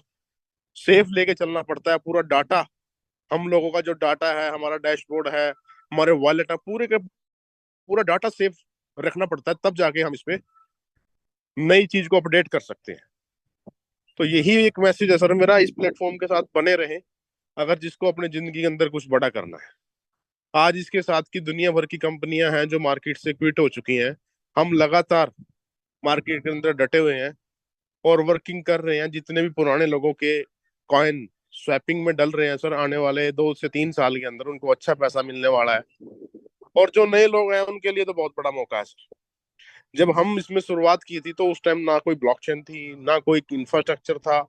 सेफ लेके चलना पड़ता है। पूरा डाटा, हम लोगों का जो डाटा है, हमारा डैशबोर्ड है, हमारे वॉलेट है, पूरे के पूरा डाटा सेफ रखना पड़ता है, तब जाके हम इस पे नई चीज को अपडेट कर सकते हैं। तो यही एक मैसेज है सर मेरा, इस प्लेटफॉर्म के साथ बने रहें अगर जिसको अपने जिंदगी के अंदर कुछ बड़ा करना है। आज इसके साथ की दुनिया भर की कंपनियां हैं जो मार्केट से क्विट हो चुकी हैं। हम लगातार मार्केट के अंदर डटे हुए हैं और वर्किंग कर रहे हैं। जितने भी पुराने लोगों के कॉइन स्वैपिंग में डल रहे हैं सर, आने वाले 2 से 3 साल के अंदर उनको अच्छा पैसा मिलने वाला है। और जो नए लोग हैं उनके लिए तो बहुत बड़ा मौका है सर। जब हम इसमें शुरुआत की थी तो उस टाइम ना कोई ब्लॉकचेन थी, ना कोई इंफ्रास्ट्रक्चर था।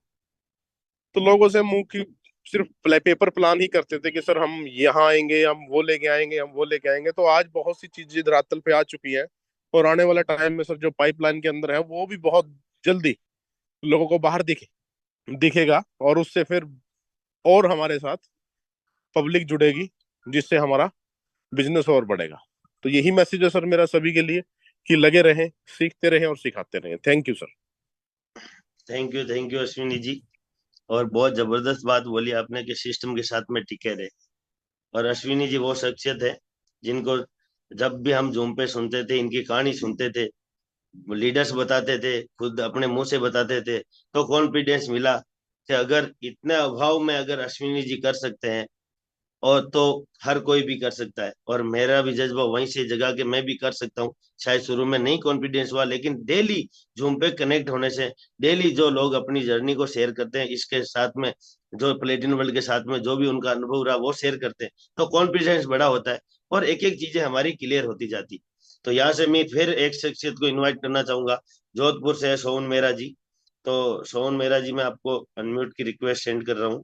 तो लोगों से मुंह की सिर्फ पेपर प्लान ही करते थे कि सर हम यहाँ आएंगे, हम वो लेके आएंगे, हम वो लेके आएंगे। तो आज बहुत सी चीजें धरातल पे आ चुकी है। और आने वाले टाइम में सर जो पाइपलाइन के अंदर है वो भी बहुत जल्दी लोगों को बाहर दिखेगा। और उससे फिर और हमारे साथ पब्लिक जुड़ेगी, जिससे हमारा बिजनेस और बढ़ेगा। तो यही मैसेज है सर मेरा सभी के लिए कि लगे रहें, सीखते रहें और सिखाते रहें। Thank you sir. Thank you Ashwini ji. और बहुत जबरदस्त बात बोली आपने कि सिस्टम के साथ में टिके रहे। और अश्विनी जी वो शख्सियत है जिनको जब भी हम जूम पे सुनते थे, इनकी कहानी सुनते थे, लीडर्स बताते थे, खुद अपने मुंह से बताते थे, तो कॉन्फिडेंस मिला कि अगर इतने अभाव में अगर अश्विनी जी कर सकते हैं और तो हर कोई भी कर सकता है। और मेरा भी जज्बा वहीं से जगा कि मैं भी कर सकता हूँ। शायद शुरू में नहीं कॉन्फिडेंस हुआ, लेकिन डेली जूम पे कनेक्ट होने से, डेली जो लोग अपनी जर्नी को शेयर करते हैं, इसके साथ में जो प्लेटिनम वर्ल्ड के साथ में जो भी उनका अनुभव रहा वो शेयर करते हैं, तो कॉन्फिडेंस बड़ा होता है और एक एक चीजें हमारी क्लियर होती जाती। तो यहाँ से मैं फिर एक शख्सियत को इन्वाइट करना चाहूंगा। जोधपुर से है सोहन मेहरा जी। तो सोहन मेहरा जी, मैं आपको अनम्यूट की रिक्वेस्ट सेंड कर रहा हूँ।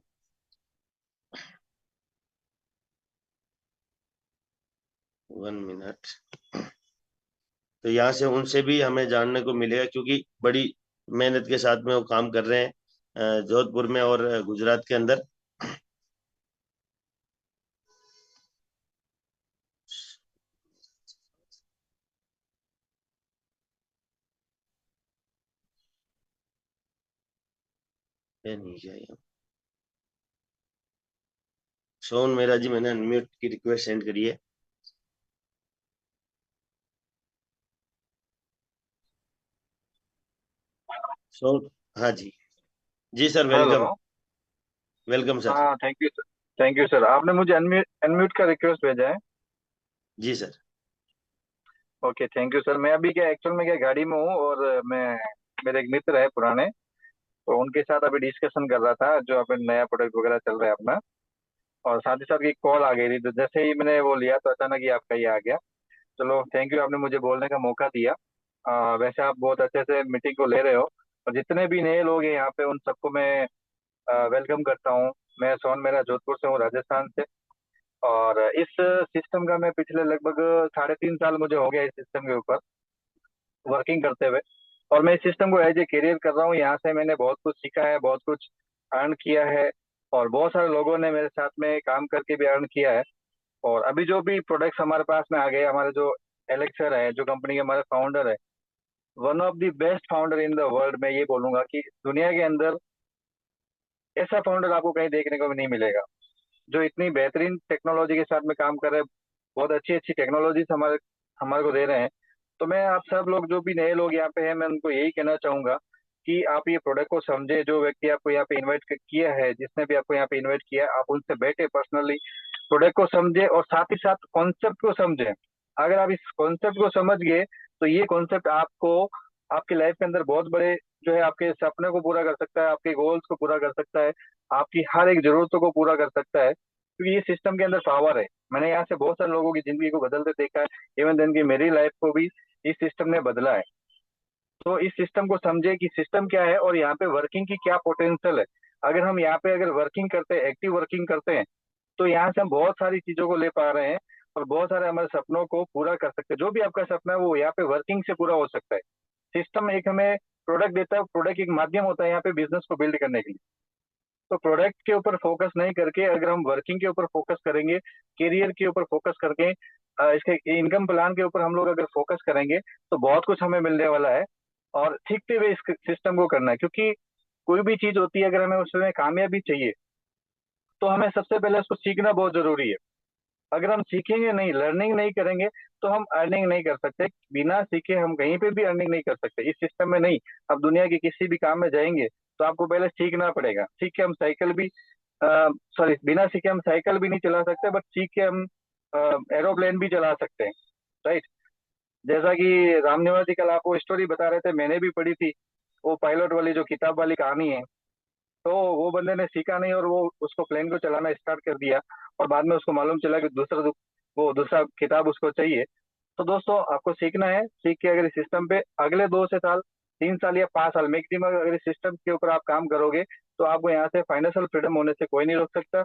1 मिनट। तो यहाँ से उनसे भी हमें जानने को मिलेगा, क्योंकि बड़ी मेहनत के साथ में वो काम कर रहे हैं जोधपुर में और गुजरात के अंदर। ये नहीं जाए सोन मेरा जी, मैंने अनम्यूट की रिक्वेस्ट सेंड करी है। सोन, हाँ जी। जी sir, welcome. Hello. Welcome sir. हाँ, thank you sir. Thank you sir, आपने मुझे अनम्यूट अनम्यूट का रिक्वेस्ट भेजा है। जी सर। Okay, thank you sir. मैं अभी क्या एक्चुअल में क्या गाड़ी में हूँ, और मैं मेरे एक मित्र है पुराने, तो उनके साथ अभी डिस्कशन कर रहा था जो अपने नया प्रोडक्ट वगैरह चल रहा है अपना। और साथ ही साथ एक कॉल आ गई थी, तो जैसे ही मैंने वो लिया तो अचानक ही आपका ये आ गया। चलो, थैंक यू, आपने मुझे बोलने का मौका दिया। वैसे आप बहुत अच्छे से मीटिंग को ले रहे हो, और जितने भी नए लोग हैं यहाँ पे उन सबको मैं वेलकम करता हूँ। मैं सोन मेरा जोधपुर से हूँ, राजस्थान से। और इस सिस्टम का मैं पिछले लगभग 3.5 साल मुझे हो गया इस सिस्टम के ऊपर वर्किंग करते हुए। और मैं इस सिस्टम को एज ए करियर कर रहा हूँ। यहाँ से मैंने बहुत कुछ सीखा है, बहुत कुछ अर्न किया है, और बहुत सारे लोगों ने मेरे साथ में काम करके भी अर्न किया है। और अभी जो भी प्रोडक्ट्स हमारे पास में आ गए, हमारे जो एलेक्सर है, जो कंपनी के हमारे फाउंडर है, one of the best founder in the world, मैं ये बोलूंगा कि दुनिया के अंदर ऐसा फाउंडर आपको कहीं देखने को भी नहीं मिलेगा, जो इतनी बेहतरीन टेक्नोलॉजी के साथ में काम कर रहे हैं। बहुत अच्छी अच्छी टेक्नोलॉजीज हमारे हमारे को दे रहे हैं। तो मैं आप सब लोग जो भी नए लोग यहाँ पे हैं, मैं उनको यही कहना चाहूंगा कि आप ये प्रोडक्ट को समझे। जो व्यक्ति आपको यहाँ पे इनवाइट किया है, जिसने भी आपको यहाँ पे इनवाइट किया है, आप उनसे बैठे पर्सनली प्रोडक्ट को समझे, और साथ ही साथ कॉन्सेप्ट को समझे। अगर आप इस कॉन्सेप्ट को समझ गए तो ये कॉन्सेप्ट आपको आपकी लाइफ के अंदर बहुत बड़े जो है आपके सपने को पूरा कर सकता है, आपके गोल्स को पूरा कर सकता है, आपकी हर एक जरूरतों को पूरा कर सकता है, क्योंकि ये सिस्टम के अंदर पावर है। मैंने यहाँ से बहुत सारे लोगों की जिंदगी को बदलते देखा है। इवन देन की मेरी लाइफ को भी इस सिस्टम ने बदला है। तो इस सिस्टम को समझे कि सिस्टम क्या है और यहाँ पे वर्किंग की क्या पोटेंशियल है। अगर हम यहाँ पे अगर वर्किंग करते हैं, एक्टिव वर्किंग करते हैं, तो यहाँ से हम बहुत सारी चीजों को ले पा रहे हैं, और बहुत सारे हमारे सपनों को पूरा कर सकते हैं। जो भी आपका सपना है वो यहाँ पे वर्किंग से पूरा हो सकता है। सिस्टम एक हमें प्रोडक्ट देता है, प्रोडक्ट एक माध्यम होता है यहाँ पे बिजनेस को बिल्ड करने के लिए। तो प्रोडक्ट के ऊपर फोकस नहीं करके अगर हम वर्किंग के ऊपर फोकस करेंगे, करियर के ऊपर फोकस करके, इसके इनकम प्लान के ऊपर हम लोग अगर फोकस करेंगे तो बहुत कुछ हमें मिलने वाला है। और सीखते हुए इस सिस्टम को करना है, क्योंकि कोई भी चीज होती है अगर हमें उसमें कामयाबी चाहिए तो हमें सबसे पहले उसको सीखना बहुत जरूरी है। अगर हम सीखेंगे नहीं, लर्निंग नहीं करेंगे, तो हम अर्निंग नहीं कर सकते। बिना सीखे हम कहीं पे भी अर्निंग नहीं कर सकते, इस सिस्टम में नहीं। अब दुनिया के किसी भी काम में जाएंगे तो आपको पहले सीखना पड़ेगा। सीख के हम साइकिल भी, सॉरी, बिना सीखे हम साइकिल भी नहीं चला सकते, बट सीख के हम एरोप्लेन भी चला सकते हैं, राइट। जैसा कि रामनिवास जी कल आपको स्टोरी बता रहे थे, मैंने भी पढ़ी थी, वो पायलट वाली जो किताब वाली कहानी है। तो वो बंदे ने सीखा नहीं और वो उसको प्लेन को चलाना स्टार्ट कर दिया, और बाद में उसको मालूम चला कि वो दूसरा किताब उसको चाहिए। तो दोस्तों, आपको सीखना है। सीख के अगर इस सिस्टम पे अगले 2 से 3 साल, 3 साल या 5 साल मैक्सिमम अगर इस सिस्टम के ऊपर आप काम करोगे तो आपको यहाँ से फाइनेंशियल फ्रीडम होने से कोई नहीं रोक सकता।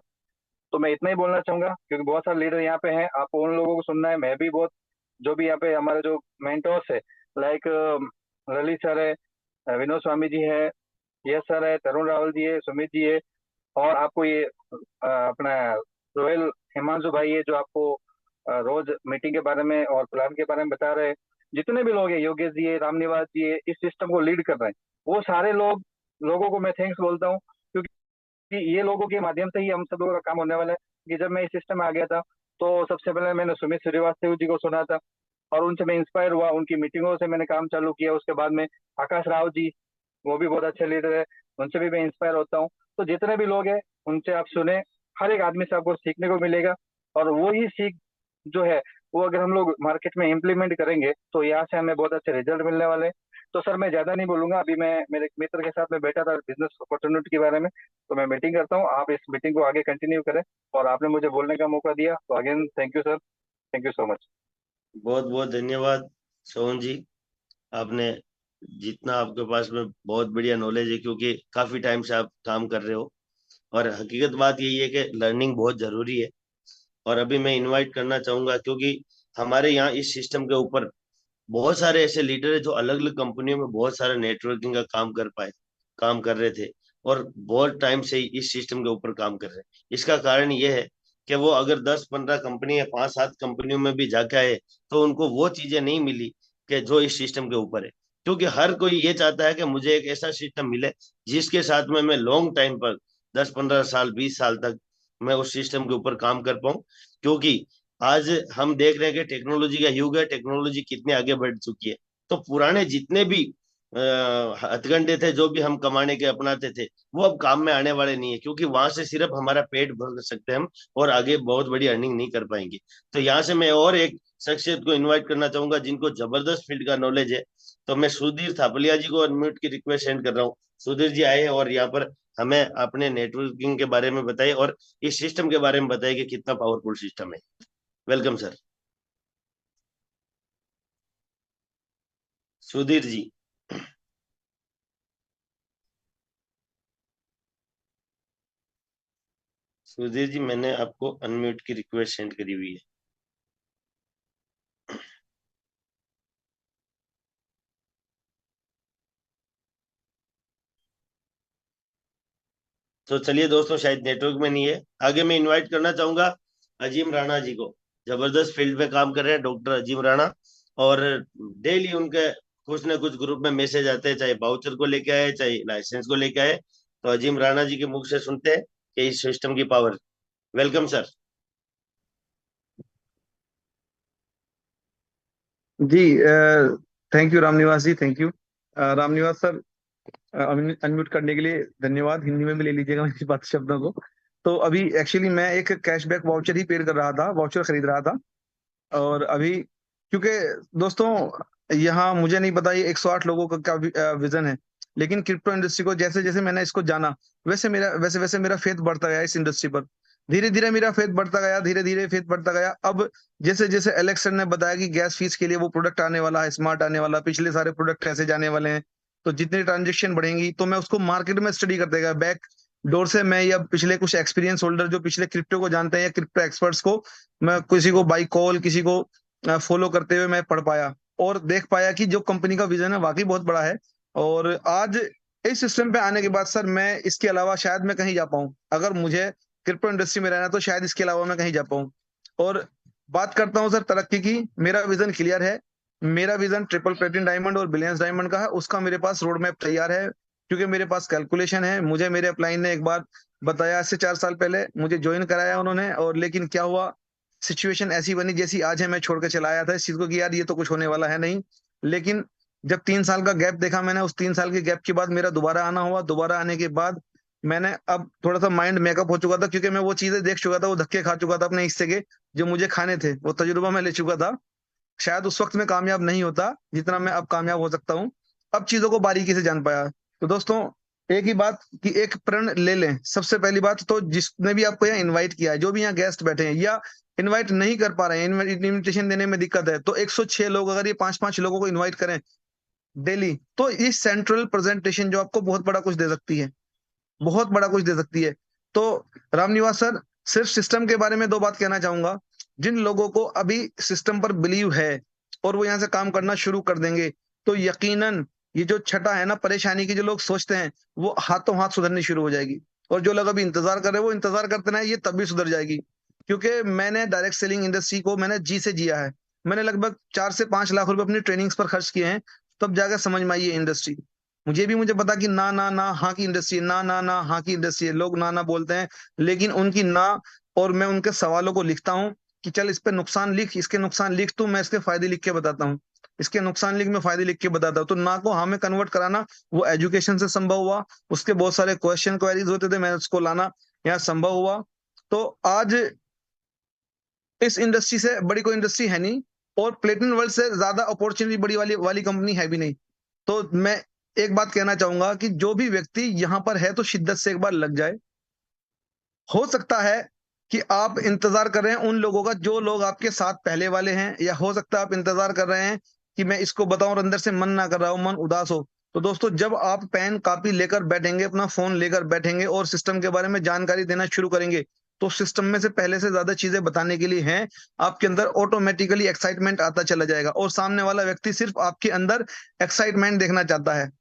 तो मैं इतना ही बोलना चाहूंगा, क्योंकि बहुत सारे लीडर यहाँ पे हैं, आपको उन लोगों को सुनना है। मैं भी बहुत, जो भी यहाँ पे हमारे जो मेंटोर्स है, लाइक ललित सर है, विनोद स्वामी जी है, यस सर है, तरुण रावल जी है, सुमित जी है, और आपको ये अपना रोयल हिमांशु भाई है, जो आपको रोज मीटिंग के बारे में और प्लान के बारे में बता रहे हैं। जितने भी लोग हैं, योगेश जी है, रामनिवास जी है, इस सिस्टम को लीड कर रहे हैं, वो सारे लोगों को मैं थैंक्स बोलता हूँ, क्योंकि ये लोगों के माध्यम से ही हम सब लोगों का काम होने वाला है। कि जब मैं इस सिस्टम में आ गया था तो सबसे पहले मैंने सुमित श्रीवास्तव जी को सुना था, और उनसे मैं इंस्पायर हुआ, उनकी मीटिंगों से मैंने काम चालू किया। उसके बाद में आकाश राव जी, वो भी बहुत अच्छे लीडर है, उनसे भी मैं इंस्पायर होता हूँ। तो जितने भी लोग हैं उनसे आप सुने, हर एक आदमी से आपको सीखने को मिलेगा, और वो ही सीख जो है वो अगर हम लोग मार्केट में इम्प्लीमेंट करेंगे तो यहाँ से हमें बहुत अच्छे रिजल्ट मिलने वाले हैं। तो सर, मैं ज्यादा नहीं बोलूंगा, अभी मैं मेरे एक मित्र के साथ में बैठा था बिजनेस अपॉर्चुनिटी के बारे में, तो मैं मीटिंग करता हूँ। आप इस मीटिंग को आगे कंटिन्यू करें, और आपने मुझे बोलने का मौका दिया, तो again thank you sir, thank you so much. बहुत बहुत धन्यवाद सोहन जी। आपने जितना आपके पास में बहुत बढ़िया नॉलेज है, क्योंकि काफी टाइम से आप काम कर रहे हो, और हकीकत बात यही है कि लर्निंग बहुत जरूरी है। और अभी मैं इनवाइट करना चाहूंगा, क्योंकि हमारे यहाँ इस सिस्टम के ऊपर बहुत सारे ऐसे लीडर है जो अलग अलग कंपनियों में बहुत सारा नेटवर्किंग का काम कर रहे थे, और बहुत टाइम से ही इस सिस्टम के ऊपर काम कर रहे हैं। इसका कारण ये है कि वो अगर 10-15 कंपनी या 5-7 कंपनियों में भी जाके आए तो उनको वो चीजें नहीं मिली कि जो इस सिस्टम के ऊपर है। क्योंकि हर कोई ये चाहता है कि मुझे एक ऐसा सिस्टम मिले जिसके साथ में मैं लॉन्ग टाइम पर 10-15 साल 20 साल तक मैं उस सिस्टम के ऊपर काम कर पाऊं। क्योंकि आज हम देख रहे हैं कि टेक्नोलॉजी का युग है, टेक्नोलॉजी कितनी आगे बढ़ चुकी है। तो पुराने जितने भी हथकंडे थे जो भी हम कमाने के अपनाते थे, वो अब काम में आने वाले नहीं है, क्योंकि वहां से सिर्फ हमारा पेट भर सकते हैं हम, और आगे बहुत बड़ी अर्निंग नहीं कर पाएंगे। तो यहाँ से मैं और एक शख्सियत को इनवाइट करना चाहूंगा जिनको जबरदस्त फील्ड का नॉलेज है। तो मैं सुधीर थापलिया जी को अनम्यूट की रिक्वेस्ट सेंड कर रहा हूँ। सुधीर जी आए और यहाँ पर हमें अपने नेटवर्किंग के बारे में बताइए और इस सिस्टम के बारे में बताइए कि कितना पावरफुल सिस्टम है। Welcome sir. सुधीर जी। सुधीर जी, मैंने आपको अनम्यूट की रिक्वेस्ट सेंड करी हुई है। तो चलिए दोस्तों, शायद नेटवर्क में नहीं है। आगे मैं इनवाइट करना चाहूंगा अजीम राणा जी को। जबरदस्त फील्ड पे काम कर रहे हैं डॉक्टर अजीम राणा, और डेली उनके कुछ ना कुछ ग्रुप में मैसेज आते हैं, चाहे बाउचर को लेके आए चाहे लाइसेंस को लेके आए। तो अजीम राणा जी के मुख से सुनते हैं कि इस सिस्टम की पावर। Welcome sir. जी, thank you Ramnivas ji, thank you. Ramnivas sir, unmute करने के लिए धन्यवाद। हिंदी में भी ले लीजिएगा मेरी बात शब्दों को। तो अभी एक्चुअली मैं एक कैशबैक वाउचर ही पेड कर रहा था, वाउचर खरीद रहा था। और अभी क्योंकि दोस्तों यहाँ मुझे नहीं पता ये 108 लोगों का विजन है, लेकिन क्रिप्टो इंडस्ट्री को जैसे जैसे मैंने इसको जाना वैसे वैसे मेरा फेथ बढ़ता गया इस इंडस्ट्री पर। धीरे धीरे मेरा फेथ बढ़ता गया, धीरे धीरे फेथ बढ़ता गया। अब जैसे जैसे एलेक्स सर ने बताया कि गैस फीस के लिए वो प्रोडक्ट आने वाला है, स्मार्ट आने वाला, पिछले सारे प्रोडक्ट ऐसे जाने वाले हैं, तो जितनी ट्रांजेक्शन बढ़ेंगी तो मैं उसको मार्केट में स्टडी करते गया। बैक डोर से मैं या पिछले कुछ एक्सपीरियंस होल्डर जो पिछले क्रिप्टो को जानते हैं या क्रिप्टो एक्सपर्ट्स को, मैं किसी को बाई कॉल किसी को फॉलो करते हुए मैं पढ़ पाया और देख पाया कि जो कंपनी का विजन है वाकई बहुत बड़ा है। और आज इस सिस्टम पे आने के बाद सर मैं इसके अलावा शायद मैं कहीं जा पाऊँ। अगर मुझे क्रिप्टो इंडस्ट्री में रहना है तो शायद इसके अलावा मैं कहीं जा पाऊँ। और बात करता हूँ सर तरक्की की, मेरा विजन क्लियर है। मेरा विजन ट्रिपल प्लेटिनम डायमंड और बिलियंस डायमंड का है। उसका मेरे पास रोड मैप तैयार है, क्योंकि मेरे पास कैलकुलेशन है। मुझे मेरे अपलाइन ने एक बार बताया, आज से 4 साल पहले मुझे ज्वाइन कराया उन्होंने। और लेकिन क्या हुआ, सिचुएशन ऐसी बनी जैसी आज है, मैं छोड़ के चला आया था इस चीज को कि यार ये तो कुछ होने वाला है नहीं। लेकिन जब 3 साल का गैप देखा मैंने, उस 3 साल के गैप के बाद मेरा दोबारा आना हुआ। दोबारा आने के बाद मैंने अब थोड़ा सा माइंड मेकअप हो चुका था, क्योंकि मैं वो चीजें देख चुका था, वो धक्के खा चुका था अपने हिस्से के जो मुझे खाने थे, वो तजुर्बा मैं ले चुका था। शायद उस वक्त मैं कामयाब नहीं होता जितना मैं अब कामयाब हो सकता हूँ। अब चीजों को बारीकी से जान पाया। तो दोस्तों एक ही बात कि एक प्रण ले लें। सबसे पहली बात तो जिसने भी आपको यहाँ इनवाइट किया है, जो भी यहाँ गेस्ट बैठे हैं या इनवाइट नहीं कर पा रहे हैं, इनविटेशन देने में दिक्कत है, तो 106 लोग अगर ये 5-5 लोगों को इन्वाइट करें डेली, तो इस सेंट्रल प्रेजेंटेशन जो आपको बहुत बड़ा कुछ दे सकती है, बहुत बड़ा कुछ दे सकती है। तो रामनिवास सर, सिर्फ सिस्टम के बारे में 2 बात कहना चाहूंगा। जिन लोगों को अभी सिस्टम पर बिलीव है और वो यहाँ से काम करना शुरू कर देंगे, तो यकीनन ये जो छठा है ना परेशानी की, जो लोग सोचते हैं वो हाथों हाथ सुधरनी शुरू हो जाएगी। और जो लोग अभी इंतजार कर रहे हैं वो इंतजार करते ना, ये तभी सुधर जाएगी। क्योंकि मैंने डायरेक्ट सेलिंग इंडस्ट्री को मैंने जी से जिया है। मैंने लगभग 4 से 5 लाख रुपए अपनी ट्रेनिंग्स पर खर्च किए हैं, तब जाकर समझ में आई ये इंडस्ट्री। मुझे पता कि ना ना ना हाँ की इंडस्ट्री, ना ना ना हाँ की इंडस्ट्री है, लोग ना ना बोलते हैं, लेकिन उनकी ना, और मैं उनके सवालों को लिखता हूँ कि चल इस पे नुकसान लिख, इसके नुकसान लिख, तो मैं इसके फायदे लिख के बताता हूँ, इसके नुकसान लिख, मैं फायदे लिख के बताता हूँ। तो ना को हाँ में कन्वर्ट कराना वो एजुकेशन से संभव हुआ। उसके बहुत सारे क्वेश्चन क्वेरीज होते थे, मैं उसको लाना यहाँ संभव हुआ। तो आज इस इंडस्ट्री से बड़ी कोई इंडस्ट्री है नहीं, और प्लेटिनम वर्ल्ड से ज्यादा अपॉर्चुनिटी बड़ी वाली कंपनी है भी नहीं। तो मैं एक बात कहना चाहूंगा कि जो भी व्यक्ति यहाँ पर है तो शिद्दत से एक बार लग जाए। हो सकता है कि आप इंतजार कर रहे हैं उन लोगों का जो लोग आपके साथ पहले वाले हैं, या हो सकता है आप इंतजार कर रहे हैं कि मैं इसको बताऊं और अंदर से मन ना कर रहा हो, मन उदास हो। तो दोस्तों जब आप पेन कॉपी लेकर बैठेंगे, अपना फोन लेकर बैठेंगे और सिस्टम के बारे में जानकारी देना शुरू करेंगे, तो सिस्टम में से पहले से ज्यादा चीजें बताने के लिए हैं। आपके अंदर ऑटोमेटिकली एक्साइटमेंट आता चला जाएगा, और सामने वाला व्यक्ति सिर्फ आपके अंदर एक्साइटमेंट देखना चाहता है।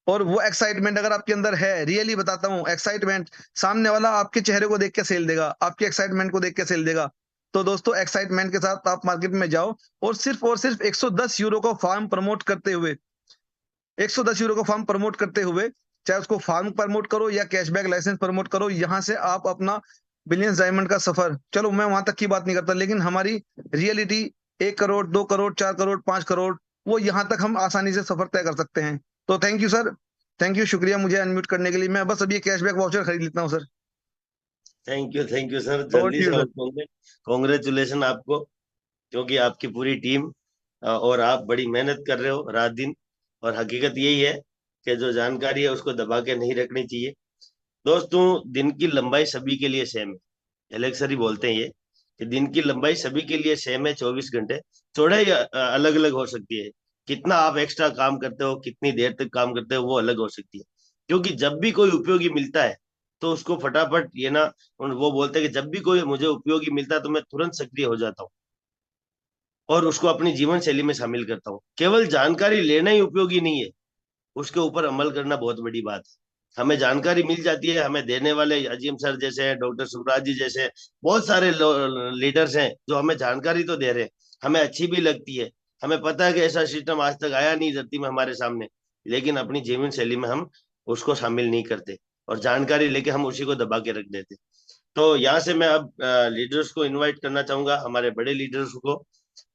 और वो एक्साइटमेंट अगर आपके अंदर है, रियली बताता हूँ, एक्साइटमेंट, सामने वाला आपके चेहरे को देख के सेल देगा, आपके एक्साइटमेंट को देख के सेल देगा। तो दोस्तों एक्साइटमेंट के साथ आप मार्केट में जाओ, और सिर्फ 110 यूरो का फार्म प्रमोट करते हुए, 110 यूरो का फार्म प्रमोट करते हुए, चाहे उसको फार्म प्रमोट करो या कैशबैक लाइसेंस प्रमोट करो, यहां से आप अपना बिलियंस डायमंड का सफर, चलो मैं वहां तक की बात नहीं करता, लेकिन हमारी रियलिटी 1 करोड़ 2 करोड़ 4 करोड़ 5 करोड़, वो यहां तक हम आसानी से सफर तय कर सकते हैं। तो thank you sir, thank you, शुक्रिया मुझे अनम्यूट करने के लिए। मैं बस अभी कैशबैक वाउचर खरीद लेता हूँ sir. Thank you sir, over जल्दी टू यू से। सर। और कॉन्ग्रेचुलेशन आपको, क्योंकि आपकी पूरी टीम और आप बड़ी मेहनत कर रहे हो रात दिन। और हकीकत यही है कि जो जानकारी है उसको दबा के नहीं रखनी चाहिए। दोस्तों, दिन की लंबाई सभी के लिए सेम है। एलेक्स सर ही बोलते हैं ये, कि दिन की लंबाई सभी के लिए सेम है, 24 घंटे। चौड़ाई अलग अलग हो सकती है। कितना आप एक्स्ट्रा काम करते हो, कितनी देर तक काम करते हो, वो अलग हो सकती है। क्योंकि जब भी कोई उपयोगी मिलता है तो उसको फटाफट ये ना, वो बोलते हैं कि जब भी कोई मुझे उपयोगी मिलता है तो मैं तुरंत सक्रिय हो जाता हूँ और उसको अपनी जीवन शैली में शामिल करता हूँ। केवल जानकारी लेना ही उपयोगी नहीं है, उसके ऊपर अमल करना बहुत बड़ी बात है। हमें जानकारी मिल जाती है, हमें देने वाले अजीम सर जैसे हैं, डॉक्टर सुखराज जी जैसे बहुत सारे लीडर्स हैं जो हमें जानकारी तो दे रहे हैं, हमें अच्छी भी लगती है। हमें पता है कि ऐसा सिस्टम आज तक आया नहीं धरती में हमारे सामने, लेकिन अपनी जीवन शैली में हम उसको शामिल नहीं करते, और जानकारी लेके हम उसी को दबा के रख देते। तो यहाँ से मैं अब लीडर्स को इनवाइट करना चाहूंगा, हमारे बड़े लीडर्स को।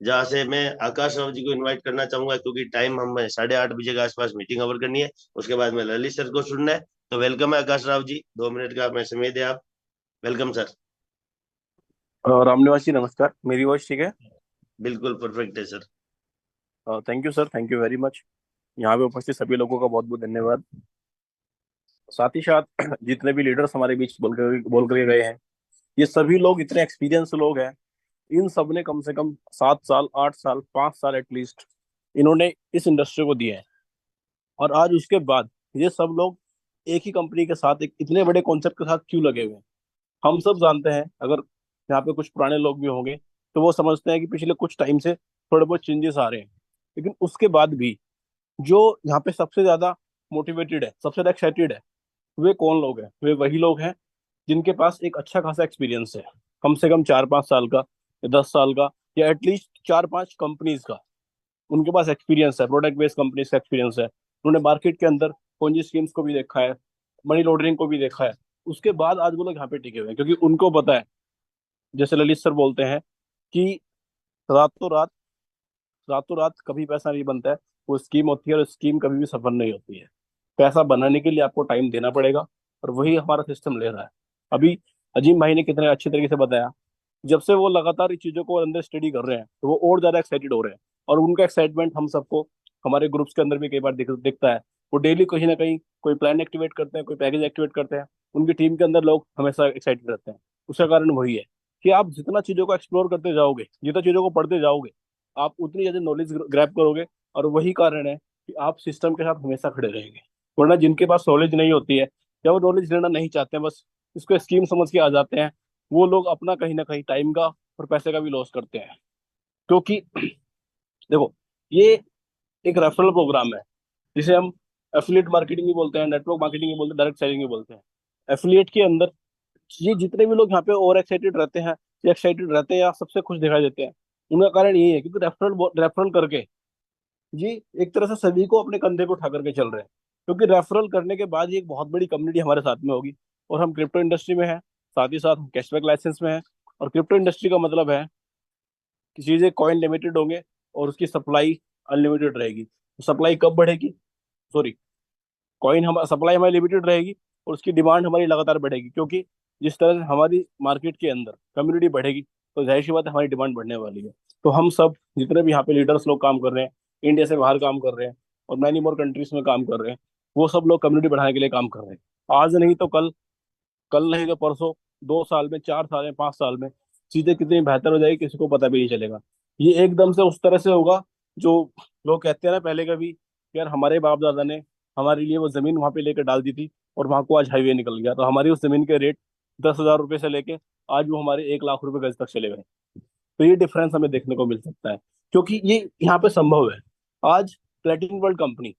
जहाँ से मैं आकाश राव जी को इनवाइट करना चाहूंगा, क्योंकि टाइम हमें 8:30 बजे के आसपास मीटिंग ओवर करनी है, उसके बाद में ललित सर को सुनना है। तो वेलकम है आकाश राव जी, 2 मिनट का मैं समय दे आप। Welcome sir. रामनिवास जी नमस्कार, मेरी वॉइस ठीक है? बिल्कुल परफेक्ट है sir. Thank you sir, thank you very much. यहाँ पे उपस्थित सभी लोगों का बहुत बहुत धन्यवाद। साथ ही साथ जितने भी लीडर्स हमारे बीच बोल करके गए हैं, ये सभी लोग इतने एक्सपीरियंस लोग हैं। इन सब ने कम से कम 7 साल 8 साल 5 साल एटलीस्ट इन्होंने इस इंडस्ट्री को दिए हैं। और आज उसके बाद ये सब लोग एक ही कंपनी के साथ एक इतने बड़े कॉन्सेप्ट के साथ क्यों लगे हुए हैं, हम सब जानते हैं। अगर यहाँ पे कुछ पुराने लोग भी होंगे तो वो समझते हैं कि पिछले कुछ टाइम से थोड़े बहुत चेंजेस आ रहे हैं, लेकिन उसके बाद भी जो यहाँ पे सबसे ज्यादा मोटिवेटेड है, सबसे ज्यादा एक्साइटेड है, वे कौन लोग हैं? वे वही लोग हैं जिनके पास एक अच्छा खासा एक्सपीरियंस है, कम से कम 4-5 साल का या 10 साल का, या एटलीस्ट 4-5 कंपनीज का उनके पास एक्सपीरियंस है, प्रोडक्ट बेस्ड कंपनीज का एक्सपीरियंस है। उन्होंने मार्केट के अंदर पोंजी स्कीम्स को भी देखा है, मनी लॉन्ड्रिंग को भी देखा है। उसके बाद आज वो लोग यहाँ पे टिके हुए हैं, क्योंकि उनको पता है, जैसे ललित सर बोलते हैं कि रातों रात रातों रात कभी पैसा नहीं बनता है, वो स्कीम होती है और स्कीम कभी भी सफल नहीं होती है। पैसा बनाने के लिए आपको टाइम देना पड़ेगा, और वही हमारा सिस्टम ले रहा है। अभी अजीम भाई ने कितने अच्छे तरीके से बताया, जब से वो लगातार इस चीजों को अंदर स्टडी कर रहे हैं तो वो और ज्यादा एक्साइटेड हो रहे हैं, और उनका एक्साइटमेंट हम सबको हमारे ग्रुप्स के अंदर भी कई बार दिखता है। वो डेली कहीं ना कहीं कोई प्लान एक्टिवेट करते हैं, कोई पैकेज एक्टिवेट करते हैं, उनकी टीम के अंदर लोग हमेशा एक्साइटेड रहते हैं। उसका कारण वही है कि आप जितना चीजों को एक्सप्लोर करते जाओगे, जितना चीजों को पढ़ते जाओगे, आप उतनी ज्यादा नॉलेज ग्रैब करोगे, और वही कारण है कि आप सिस्टम के साथ हमेशा खड़े रहेंगे। वरना जिनके पास नॉलेज नहीं होती है, या वो नॉलेज लेना नहीं चाहते हैं, बस इसको स्कीम समझ के आ जाते हैं, वो लोग अपना कहीं ना कहीं टाइम का और पैसे का भी लॉस करते हैं। क्योंकि देखो, ये एक रेफरल प्रोग्राम है, जिसे हम एफिलिएट मार्केटिंग भी बोलते हैं, नेटवर्क मार्केटिंग भी बोलते हैं, डायरेक्ट सेलिंग भी बोलते हैं। एफिलिएट के अंदर ये जितने भी लोग यहाँ पे ओवर एक्साइटेड रहते हैं, या एक्साइटेड रहते हैं, या सबसे खुश दिखाई देते हैं, उनका कारण यही है क्योंकि रेफरल रेफरल करके ये एक तरह से सभी को अपने कंधे पे उठा करके चल रहे हैं। क्योंकि रेफरल करने के बाद ये एक बहुत बड़ी कम्युनिटी हमारे साथ में होगी, और हम क्रिप्टो इंडस्ट्री में हैं, साथ ही साथ हम कैशबैक लाइसेंस में हैं। और क्रिप्टो इंडस्ट्री का मतलब है कि चीजें कॉइन लिमिटेड होंगे और उसकी सप्लाई अनलिमिटेड रहेगी। सप्लाई कब बढ़ेगी? सॉरी, कॉइन हम सप्लाई हमारी लिमिटेड रहेगी और उसकी डिमांड हमारी लगातार बढ़ेगी, क्योंकि जिस तरह से हमारी मार्केट के अंदर कम्युनिटी बढ़ेगी, तो जाहिर सी बात है हमारी डिमांड बढ़ने वाली है। तो हम सब जितने भी यहाँ पे लीडर्स लोग काम कर रहे हैं, इंडिया से बाहर काम कर रहे हैं और मैनी मोर कंट्रीज में काम कर रहे हैं, वो सब लोग कम्युनिटी बढ़ाने के लिए काम कर रहे हैं। आज नहीं तो कल, कल नहीं तो परसों, 2 साल में, 4 साल में, 5 साल में चीजें कितनी बेहतर हो जाएगी किसी को पता भी नहीं चलेगा। ये एकदम से उस तरह से होगा जो लोग कहते हैं ना पहले कभी, यार हमारे बाप दादा ने हमारे लिए वो जमीन वहां पे लेकर डाल दी थी और वहां को आज हाईवे निकल गया, तो हमारी उस जमीन के रेट 10,000 रुपये से लेके आज वो हमारे 1 लाख रुपए गज तक चले गए। तो ये डिफरेंस हमें देखने को मिल सकता है, क्योंकि ये यहाँ पे संभव है। आज platinum world company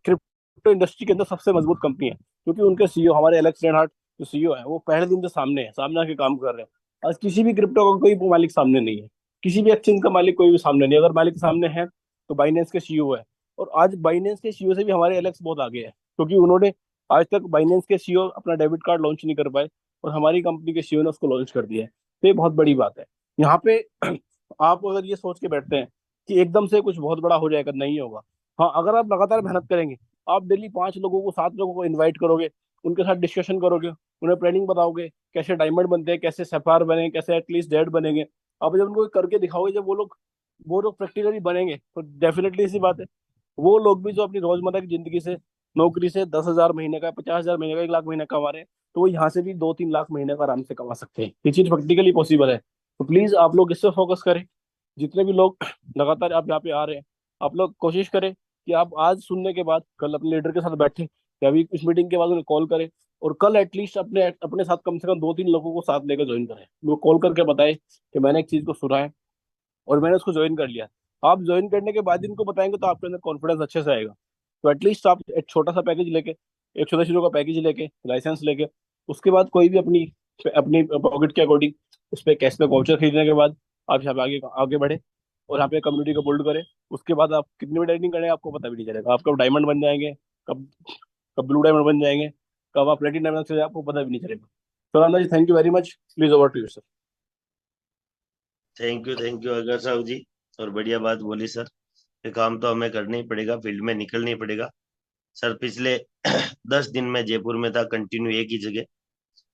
crypto industry के अंदर सबसे मजबूत कंपनी है, क्योंकि उनके सीईओ हमारे एलेक्स रेनहार्ट जो सीईओ है, वो पहले दिन से सामने है, सामने आके काम कर रहे हैं। आज किसी भी क्रिप्टो का कोई मालिक सामने नहीं है, किसी भी एक्सचेंज का मालिक कोई भी सामने नहीं है। अगर मालिक सामने है तो बाइनेंस के सीईओ है, और आज बाइनेंस के सीईओ से भी हमारे एलेक्स बहुत आगे है, क्योंकि उन्होंने आज तक बाइनेंस के सीईओ अपना डेबिट कार्ड लॉन्च नहीं कर पाए, और हमारी कंपनी के सीईओ ने उसको लॉन्च कर दिया है। तो ये बहुत बड़ी बात है। यहाँ पे आप अगर ये सोच के बैठते हैं कि एकदम से कुछ बहुत बड़ा हो जाएगा, नहीं होगा। हाँ, अगर आप लगातार मेहनत करेंगे, आप डेली 5 लोगों को, 7 लोगों को इनवाइट करोगे, उनके साथ डिस्कशन करोगे, उन्हें प्लानिंग बताओगे कैसे डायमंड बनते हैं, कैसे सफार बने, कैसे एटलीस्ट जेड बनेंगे, आप जब उनको करके दिखाओगे, जब वो लोग प्रैक्टिकली बनेंगे, तो डेफिनेटली सी बात है वो लोग भी जो अपनी रोजमर्रा की जिंदगी से, नौकरी से 10,000 महीने का, 50,000 महीने का, 1 लाख महीने का कमा रहे हैं, तो वो यहाँ से भी 2-3 लाख महीने का आराम से कमा सकते हैं। ये चीज प्रैक्टिकली पॉसिबल है। तो प्लीज आप लोग इस पे फोकस करें। जितने भी लोग लगातार आप यहाँ पे आ रहे हैं, आप लोग कोशिश करें कि आप आज सुनने के बाद कल अपने लीडर के साथ बैठे, या अभी इस मीटिंग के बाद उन्हें कॉल करें, और कल एटलीस्ट अपने अपने साथ कम से कम 2-3 लोगों को साथ लेकर ज्वाइन करें। वो कॉल करके बताए कि मैंने एक चीज को सुना है और मैंने उसको ज्वाइन कर लिया। आप ज्वाइन करने के बाद इनको बताएंगे तो आपके अंदर कॉन्फिडेंस अच्छे से आएगा। तो एटलीस्ट आप एक छोटा सा पैकेज लेके, एक छोटा चीजों का पैकेज लेके, लाइसेंस लेके, उसके बाद कोई भी अपनी अपनी पॉकेट के अकॉर्डिंग उस पर कैशबैक वाउचर खरीदने के बाद आप यहाँ पे आगे आगे बढ़े और यहाँ पे कम्युनिटी को बिल्ड करें। उसके बाद आप कितनी भी ट्रेडिंग करेंगे आपको पता भी नहीं चलेगा, आप कब डायमंड बन जाएंगे, कब कब ब्लू डायमंड बन जाएंगे, कब आप प्लेटिनम डायमंड से आपको पता भी नहीं चलेगा। तो Ramdas ji, thank you very much. Please over to you sir. Thank you अगर साहब जी, और बढ़िया बात बोली सर। ये काम तो हमें करना ही पड़ेगा, फील्ड में निकलना ही पड़ेगा सर। पिछले 10 दिन में जयपुर में था कंटिन्यू एक ही जगह,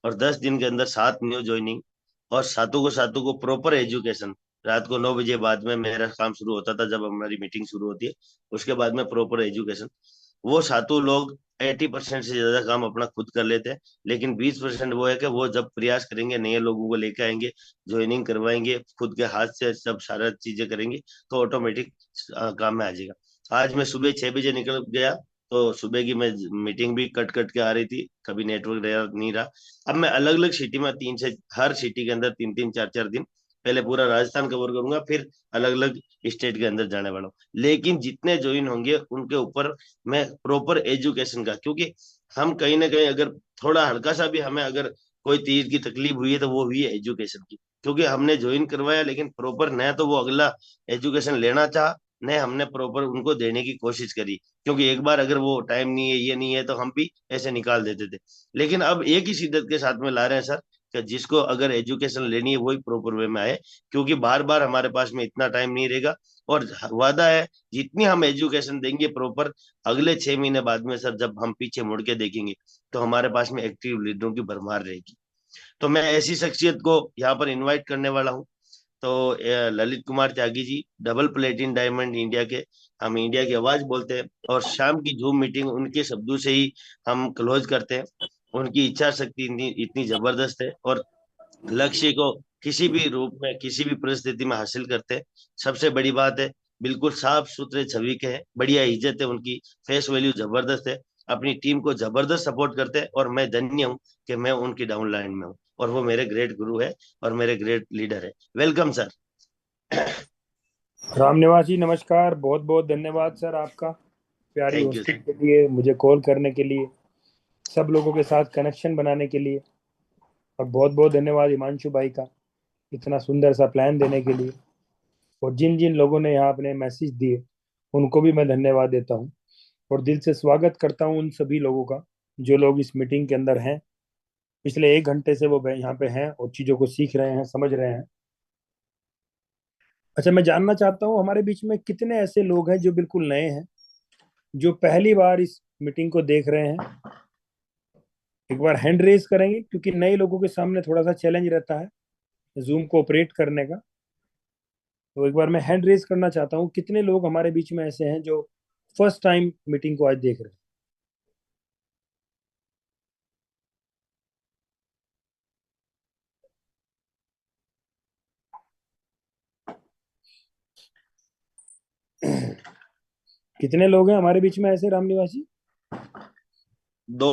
और 10 दिन के अंदर 7 न्यू ज्वाइनिंग, और सातों को प्रॉपर एजुकेशन। रात को 9 बजे बाद में मेरा काम शुरू होता था, जब हमारी मीटिंग शुरू होती है, उसके बाद में प्रॉपर एजुकेशन। वो सातों लोग 80% से ज्यादा काम अपना खुद कर लेते हैं, लेकिन 20% वो है कि वो जब प्रयास करेंगे, नए लोगों को लेके आएंगे, ज्वाइनिंग करवाएंगे, खुद के हाथ से सब सारा चीजें करेंगे, तो ऑटोमेटिक काम में आ जाएगा। आज मैं सुबह 6 बजे निकल गया, तो सुबह की मैं मीटिंग भी कट कट के आ रही थी, कभी नेटवर्क नहीं रहा। अब मैं अलग अलग सिटी में, हर सिटी के अंदर 3-3 4-4 दिन पहले पूरा राजस्थान कवर करूंगा, फिर अलग अलग स्टेट के अंदर जाने वाला हूँ। लेकिन जितने ज्वाइन होंगे उनके ऊपर मैं प्रॉपर एजुकेशन का, क्योंकि हम कहीं ना कहीं अगर थोड़ा हल्का सा भी हमें अगर कोई तीर की तकलीफ हुई है तो वो हुई है एजुकेशन की, क्योंकि हमने ज्वाइन करवाया लेकिन प्रॉपर न तो वो अगला एजुकेशन लेना चाहा, न हमने प्रॉपर उनको देने की कोशिश करी। क्योंकि एक बार अगर वो टाइम नहीं है, ये नहीं है, तो हम भी ऐसे निकाल देते थे। लेकिन अब एक ही शिद्दत के साथ में ला रहे हैं सर, कि जिसको अगर एजुकेशन लेनी है वही प्रॉपर वे में आए, क्योंकि बार बार हमारे पास में इतना टाइम नहीं रहेगा। और वादा है, जितनी हम एजुकेशन देंगे प्रॉपर, अगले 6 महीने बाद में सर जब हम पीछे मुड़ के देखेंगे तो हमारे पास में एक्टिव लीडरों की भरमार रहेगी। तो मैं ऐसी शख्सियत को यहाँ पर इनवाइट करने वाला हूँ। तो Lalit Kumar Tyagi ji, double प्लेटिन diamond India के, हम इंडिया की आवाज बोलते हैं, और शाम की जूम मीटिंग उनके शब्दों से ही हम क्लोज करते हैं। उनकी इच्छा शक्ति इतनी इतनी जबरदस्त है, और लक्ष्य को किसी भी रूप में किसी भी परिस्थिति में हासिल करते हैं। सबसे बड़ी बात है, बिल्कुल साफ सुथरे छवि के हैं, बढ़िया इज्जत है उनकी, फेस वैल्यू जबरदस्त है, अपनी टीम को जबरदस्त सपोर्ट करते हैं। और मैं धन्य हूँ कि मैं उनकी डाउन लाइन में हूँ, और वो मेरे ग्रेट गुरु है और मेरे ग्रेट लीडर है। Welcome sir. रामनिवास जी नमस्कार, बहुत बहुत धन्यवाद सर आपका प्यारी थैंक यू होस्टिंग सर। के लिए, मुझे कॉल करने के लिए, सब लोगों के साथ कनेक्शन बनाने के लिए। और बहुत बहुत धन्यवाद हिमांशु भाई का इतना सुंदर सा प्लान देने के लिए। और जिन जिन लोगों ने यहाँ अपने मैसेज दिए उनको भी मैं धन्यवाद देता हूँ, और दिल से स्वागत करता हूँ उन सभी लोगों का जो लोग इस मीटिंग के अंदर हैं। पिछले 1 घंटे से वो यहाँ पे हैं और चीज़ों को सीख रहे हैं, समझ रहे हैं। अच्छा, मैं जानना चाहता हूँ हमारे बीच में कितने ऐसे लोग हैं जो बिल्कुल नए हैं, जो पहली बार इस मीटिंग को देख रहे हैं। एक बार हैंड रेज करेंगे, क्योंकि नए लोगों के सामने थोड़ा सा चैलेंज रहता है जूम को ऑपरेट करने का। तो एक बार मैं हैंड रेज करना चाहता हूँ, कितने लोग हमारे बीच में ऐसे हैं जो फर्स्ट टाइम मीटिंग को आज देख रहे हैं। कितने लोग हैं हमारे बीच में ऐसे, रामनिवासी? दो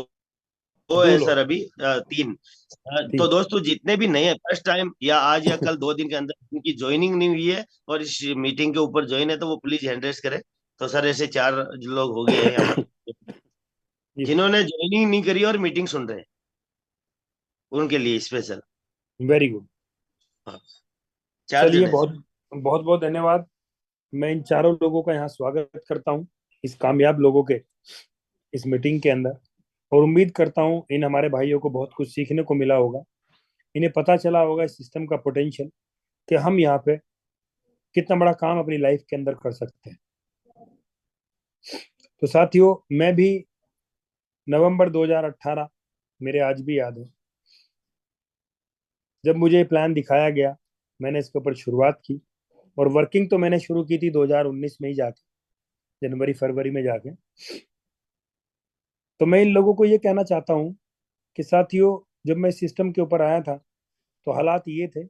दो दो है लोग। सर अभी, तीन। तो ठीक। दोस्तों जितने भी नए हैं, फर्स्ट टाइम या आज या कल 2 दिन के अंदर उनकी ज्वाइनिंग नहीं हुई है और इस मीटिंग के ऊपर ज्वाइन है, तो वो प्लीज हैंड रेस करें। तो सर ऐसे 4 लोग हो गए हैं यहाँ पर, जी सर, जिन्होंने ज्वाइनिंग नहीं करी और मीटिंग सुन रहे हैं, उनके लिए स्पेशल। Very good. हाँ, 4 जन चलिए, है सर। बहुत बहुत बहुत धन्यवाद। मैं इन चारों लोगों का यहाँ स्वागत करता हूँ इस कामयाब लोगों के इस मीटिंग के अंदर। और उम्मीद करता हूँ इन हमारे भाइयों को बहुत कुछ सीखने को मिला होगा, इन्हें पता चला होगा इस सिस्टम का पोटेंशियल, कि हम यहाँ पे कितना बड़ा काम अपनी लाइफ के अंदर कर सकते हैं। तो साथियों, मैं भी नवंबर 2018, मेरे आज भी याद है, जब मुझे ये प्लान दिखाया गया, मैंने इसके ऊपर शुरुआत की। और वर्किंग तो मैंने शुरू की थी 2019 में ही जाके, जनवरी फरवरी में जाके। तो मैं इन लोगों को ये कहना चाहता हूँ कि साथियों, जब मैं इस सिस्टम के ऊपर आया था तो हालात ये थे,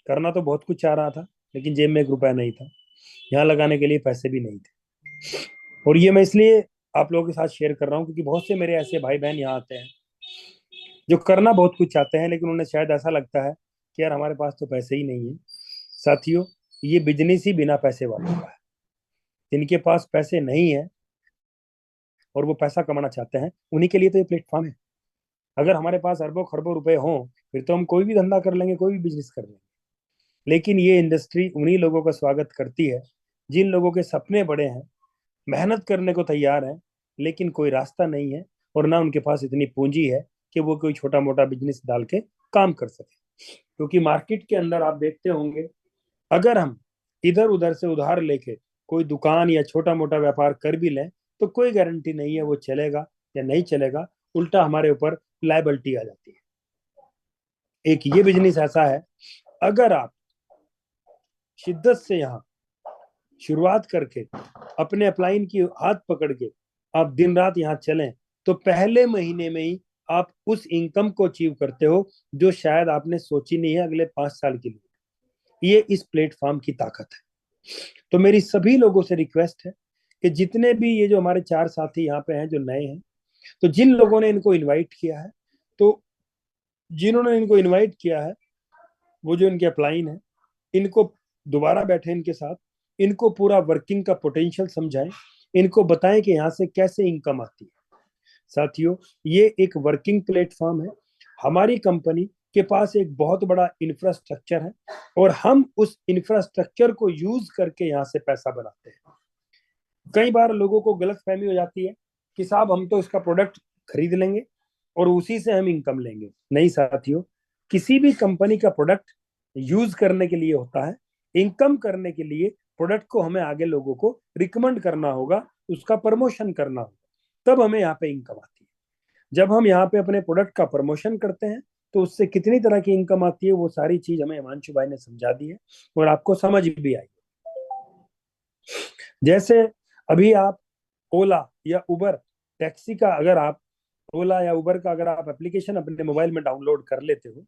करना तो बहुत कुछ चाह रहा था, लेकिन जेब में 1 रुपया नहीं था, यहाँ लगाने के लिए पैसे भी नहीं थे। और ये मैं इसलिए आप लोगों के साथ शेयर कर रहा हूँ क्योंकि बहुत से मेरे ऐसे भाई बहन यहाँ आते हैं जो करना बहुत कुछ चाहते हैं, लेकिन उन्हें शायद ऐसा लगता है कि यार हमारे पास तो पैसे ही नहीं है। साथियों, ये बिजनेस ही बिना पैसे वालों का है। जिनके पास पैसे नहीं है और वो पैसा कमाना चाहते हैं, उन्हीं के लिए तो ये प्लेटफॉर्म है। अगर हमारे पास अरबों खरबों रुपए हों, फिर तो हम कोई भी धंधा कर लेंगे, कोई भी बिजनेस कर लेंगे। लेकिन ये इंडस्ट्री उन्हीं लोगों का स्वागत करती है जिन लोगों के सपने बड़े हैं, मेहनत करने को तैयार हैं, लेकिन कोई रास्ता नहीं है, और ना उनके पास इतनी पूंजी है कि वो कोई छोटा मोटा बिजनेस डाल के काम कर सके। क्योंकि मार्केट के अंदर आप देखते होंगे, अगर हम इधर उधर से उधार लेके कोई दुकान या छोटा मोटा व्यापार कर भी लें, तो कोई गारंटी नहीं है वो चलेगा या नहीं चलेगा, उल्टा हमारे ऊपर लायबिलिटी आ जाती है। एक ये बिजनेस ऐसा है, अगर आप शिद्दत से यहाँ शुरुआत करके अपने अपलाइन की हाथ पकड़ के आप दिन रात यहाँ चलें, तो पहले महीने में ही आप उस इनकम को अचीव करते हो जो शायद आपने सोची नहीं है अगले 5 साल के लिए। ये इस प्लेटफॉर्म की ताकत है। तो मेरी सभी लोगों से रिक्वेस्ट है कि जितने भी ये जो हमारे 4 साथी यहाँ पे हैं जो नए हैं, तो जिन लोगों ने इनको इनवाइट किया है, तो जिन्होंने इनको इनवाइट किया है, वो जो इनके अपलाइन है, इनको दोबारा बैठे इनके साथ, इनको पूरा वर्किंग का पोटेंशियल समझाएं, इनको बताएं कि यहाँ से कैसे इनकम आती है। साथियों, ये एक वर्किंग प्लेटफॉर्म है। हमारी कंपनी के पास एक बहुत बड़ा इंफ्रास्ट्रक्चर है और हम उस इंफ्रास्ट्रक्चर को यूज करके यहाँ से पैसा बनाते हैं। कई बार लोगों को गलतफहमी हो जाती है कि साहब हम तो इसका प्रोडक्ट खरीद लेंगे और उसी से हम इनकम लेंगे। नहीं साथियों, किसी भी कंपनी का प्रोडक्ट यूज करने के लिए होता है, इनकम करने के लिए प्रोडक्ट को हमें आगे लोगों को रिकमेंड करना होगा, उसका प्रमोशन करना होगा, तब हमें यहाँ पे इनकम आती है। जब हम यहाँ पे अपने प्रोडक्ट का प्रमोशन करते हैं तो उससे कितनी तरह की इनकम आती है, वो सारी चीज हमें हिमांशु भाई ने समझा दी है और आपको समझ भी आई। जैसे अभी आप ओला या उबर टैक्सी का, अगर आप ओला या उबर का अगर आप एप्लीकेशन अपने मोबाइल में डाउनलोड कर लेते हो,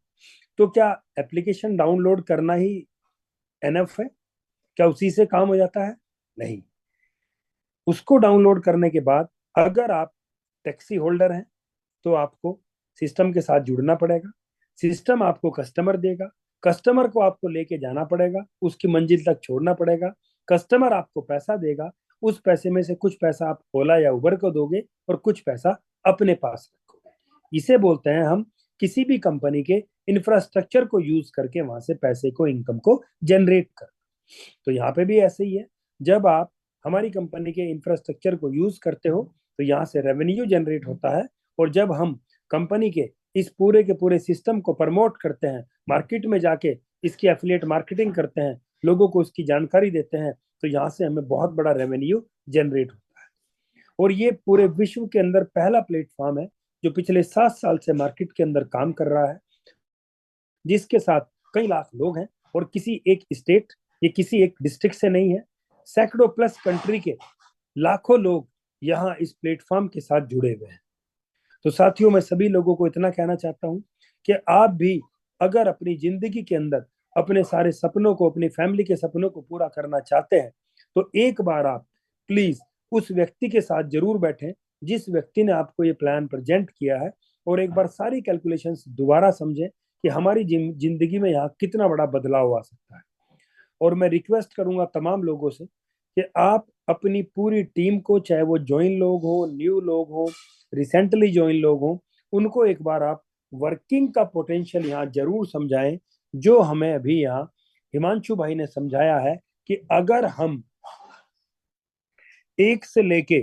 तो क्या एप्लीकेशन डाउनलोड करना ही एनफ है? क्या उसी से काम हो जाता है? नहीं। उसको डाउनलोड करने के बाद अगर आप टैक्सी होल्डर हैं तो आपको सिस्टम के साथ जुड़ना पड़ेगा, सिस्टम आपको कस्टमर देगा, कस्टमर को आपको लेके जाना पड़ेगा, उसकी मंजिल तक छोड़ना पड़ेगा, कस्टमर आपको पैसा देगा, उस पैसे में से कुछ पैसा आप ओला या उबर को दोगे और कुछ पैसा अपने पास रखोगे। इसे बोलते हैं हम किसी भी कंपनी के इंफ्रास्ट्रक्चर को यूज करके वहां से पैसे को, इनकम को जनरेट कर। तो यहाँ पे भी ऐसे ही है, जब आप हमारी कंपनी के इंफ्रास्ट्रक्चर को यूज करते हो तो यहाँ से रेवेन्यू जनरेट होता है, और जब हम कंपनी के इस पूरे के पूरे सिस्टम को प्रमोट करते हैं, मार्केट में जाके इसकी एफिलिएट मार्केटिंग करते हैं, लोगों को इसकी जानकारी देते हैं, तो यहाँ से हमें बहुत बड़ा रेवेन्यू जनरेट होता है। और ये पूरे विश्व के अंदर पहला प्लेटफॉर्म है जो पिछले 7 साल से मार्केट के अंदर काम कर रहा है, जिसके साथ कई लाख लोग हैं और किसी एक स्टेट या किसी एक डिस्ट्रिक्ट से नहीं है, सैकड़ों प्लस कंट्री के लाखों लोग यहाँ इस प्लेटफॉर्म के साथ जुड़े हुए हैं। तो साथियों, मैं सभी लोगों को इतना कहना चाहता हूं कि आप भी अगर अपनी जिंदगी के अंदर अपने सारे सपनों को, अपनी फैमिली के सपनों को पूरा करना चाहते हैं, तो एक बार आप प्लीज उस व्यक्ति के साथ जरूर बैठें जिस व्यक्ति ने आपको ये प्लान प्रेजेंट किया है, और एक बार सारी कैलकुलेशंस दोबारा समझें कि हमारी जिंदगी में यहाँ कितना बड़ा बदलाव आ सकता है। और मैं रिक्वेस्ट करूंगा तमाम लोगों से कि आप अपनी पूरी टीम को, चाहे वो ज्वाइन लोग हो, न्यू लोग हो, रिसेंटली ज्वाइन लोग हो, उनको एक बार आप वर्किंग का पोटेंशियल यहाँ जरूर समझाएं, जो हमें अभी यहाँ हिमांशु भाई ने समझाया है कि अगर हम 1 से लेके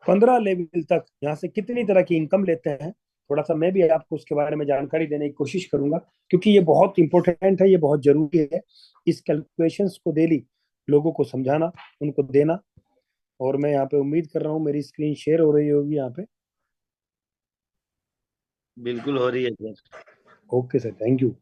15 लेवल तक यहाँ से कितनी तरह की इनकम लेते हैं, थोड़ा सा मैं भी आपको उसके बारे में जानकारी देने की कोशिश करूंगा, क्योंकि ये बहुत इंपॉर्टेंट है, ये बहुत जरूरी है इस कैलकुलेशंस को डेली लोगों को समझाना, उनको देना। और मैं यहाँ पे उम्मीद कर रहा हूँ मेरी स्क्रीन शेयर हो रही होगी यहाँ पे। बिल्कुल हो रही है sir. Okay sir, thank you.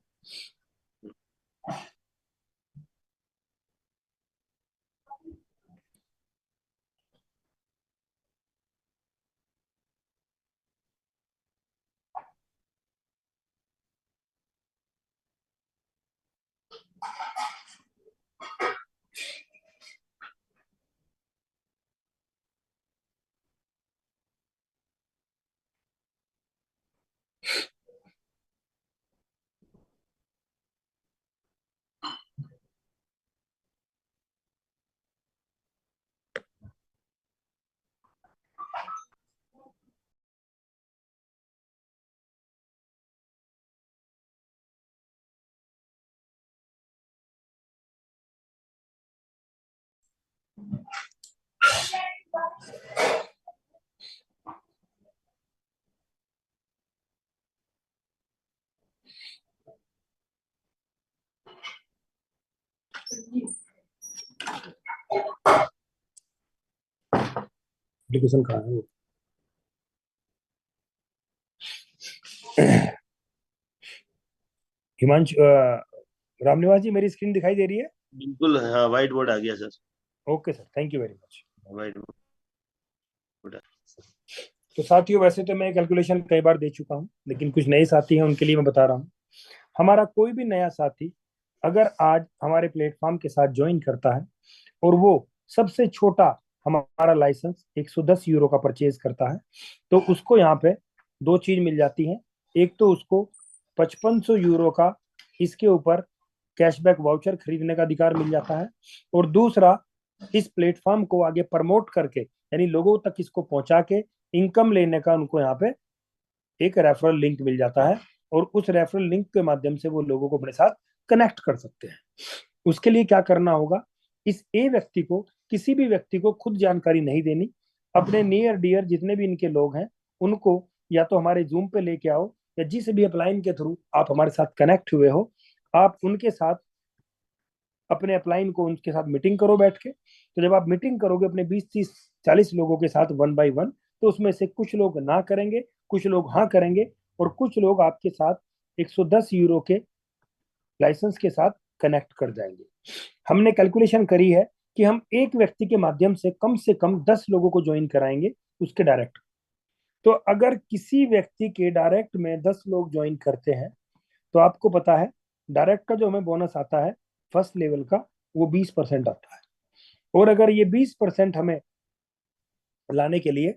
Application कहाँ है वो? हिमांशु, रामनिवास जी, मेरी स्क्रीन दिखाई दे रही है? बिल्कुल, हाँ, व्हाइट बोर्ड आ गया sir. Okay sir, thank you very much. White board. तो साथियों, वैसे तो मैं कैलकुलेशन कई बार दे चुका हूँ, लेकिन कुछ नए साथी हैं उनके लिए मैं बता रहा हूँ। हमारा कोई भी नया साथी अगर आज हमारे प्लेटफॉर्म के साथ ज्वाइन करता है और वो सबसे छोटा हमारा लाइसेंस 110 यूरो का परचेज करता है, तो उसको यहाँ पे 2 चीज मिल जाती हैं। एक तो उसको 5500 यूरो का इसके ऊपर कैशबैक वाउचर खरीदने का अधिकार मिल जाता है। और दूसरा, इस प्लेटफॉर्म को आगे प्रमोट करके यानी लोगों तक इसको पहुंचा के इनकम लेने का उनको यहाँ पे एक रेफरल लिंक मिल जाता है, और उस रेफरल लिंक के माध्यम से वो लोगों को अपने साथ कनेक्ट कर सकते हैं। उसके लिए क्या करना होगा, इस ए व्यक्ति को, किसी भी व्यक्ति को खुद जानकारी नहीं देनी। अपने नियर डियर जितने भी इनके लोग हैं उनको या तो हमारे जूम पे लेके आओ, या जिस भी अपलाइन के थ्रू आप हमारे साथ कनेक्ट हुए हो, आप उनके साथ अपने अपलाइन को उनके साथ मीटिंग करो बैठ के। तो जब आप मीटिंग करोगे अपने 20-30-40 लोगों के साथ 1 by 1, तो उसमें से कुछ लोग ना करेंगे, कुछ लोग हाँ करेंगे, और कुछ लोग आपके साथ 110 यूरो के लाइसेंस के साथ कनेक्ट कर जाएंगे। हमने कैलकुलेशन करी है कि हम एक व्यक्ति के माध्यम से कम 10 लोगों को ज्वाइन कराएंगे उसके डायरेक्ट। तो अगर किसी व्यक्ति के डायरेक्ट में 10 लोग ज्वाइन करते हैं तो आपको पता है डायरेक्ट का जो हमें बोनस आता है फर्स्ट लेवल का, वो 20% आता है। और अगर ये 20% हमें लाने के लिए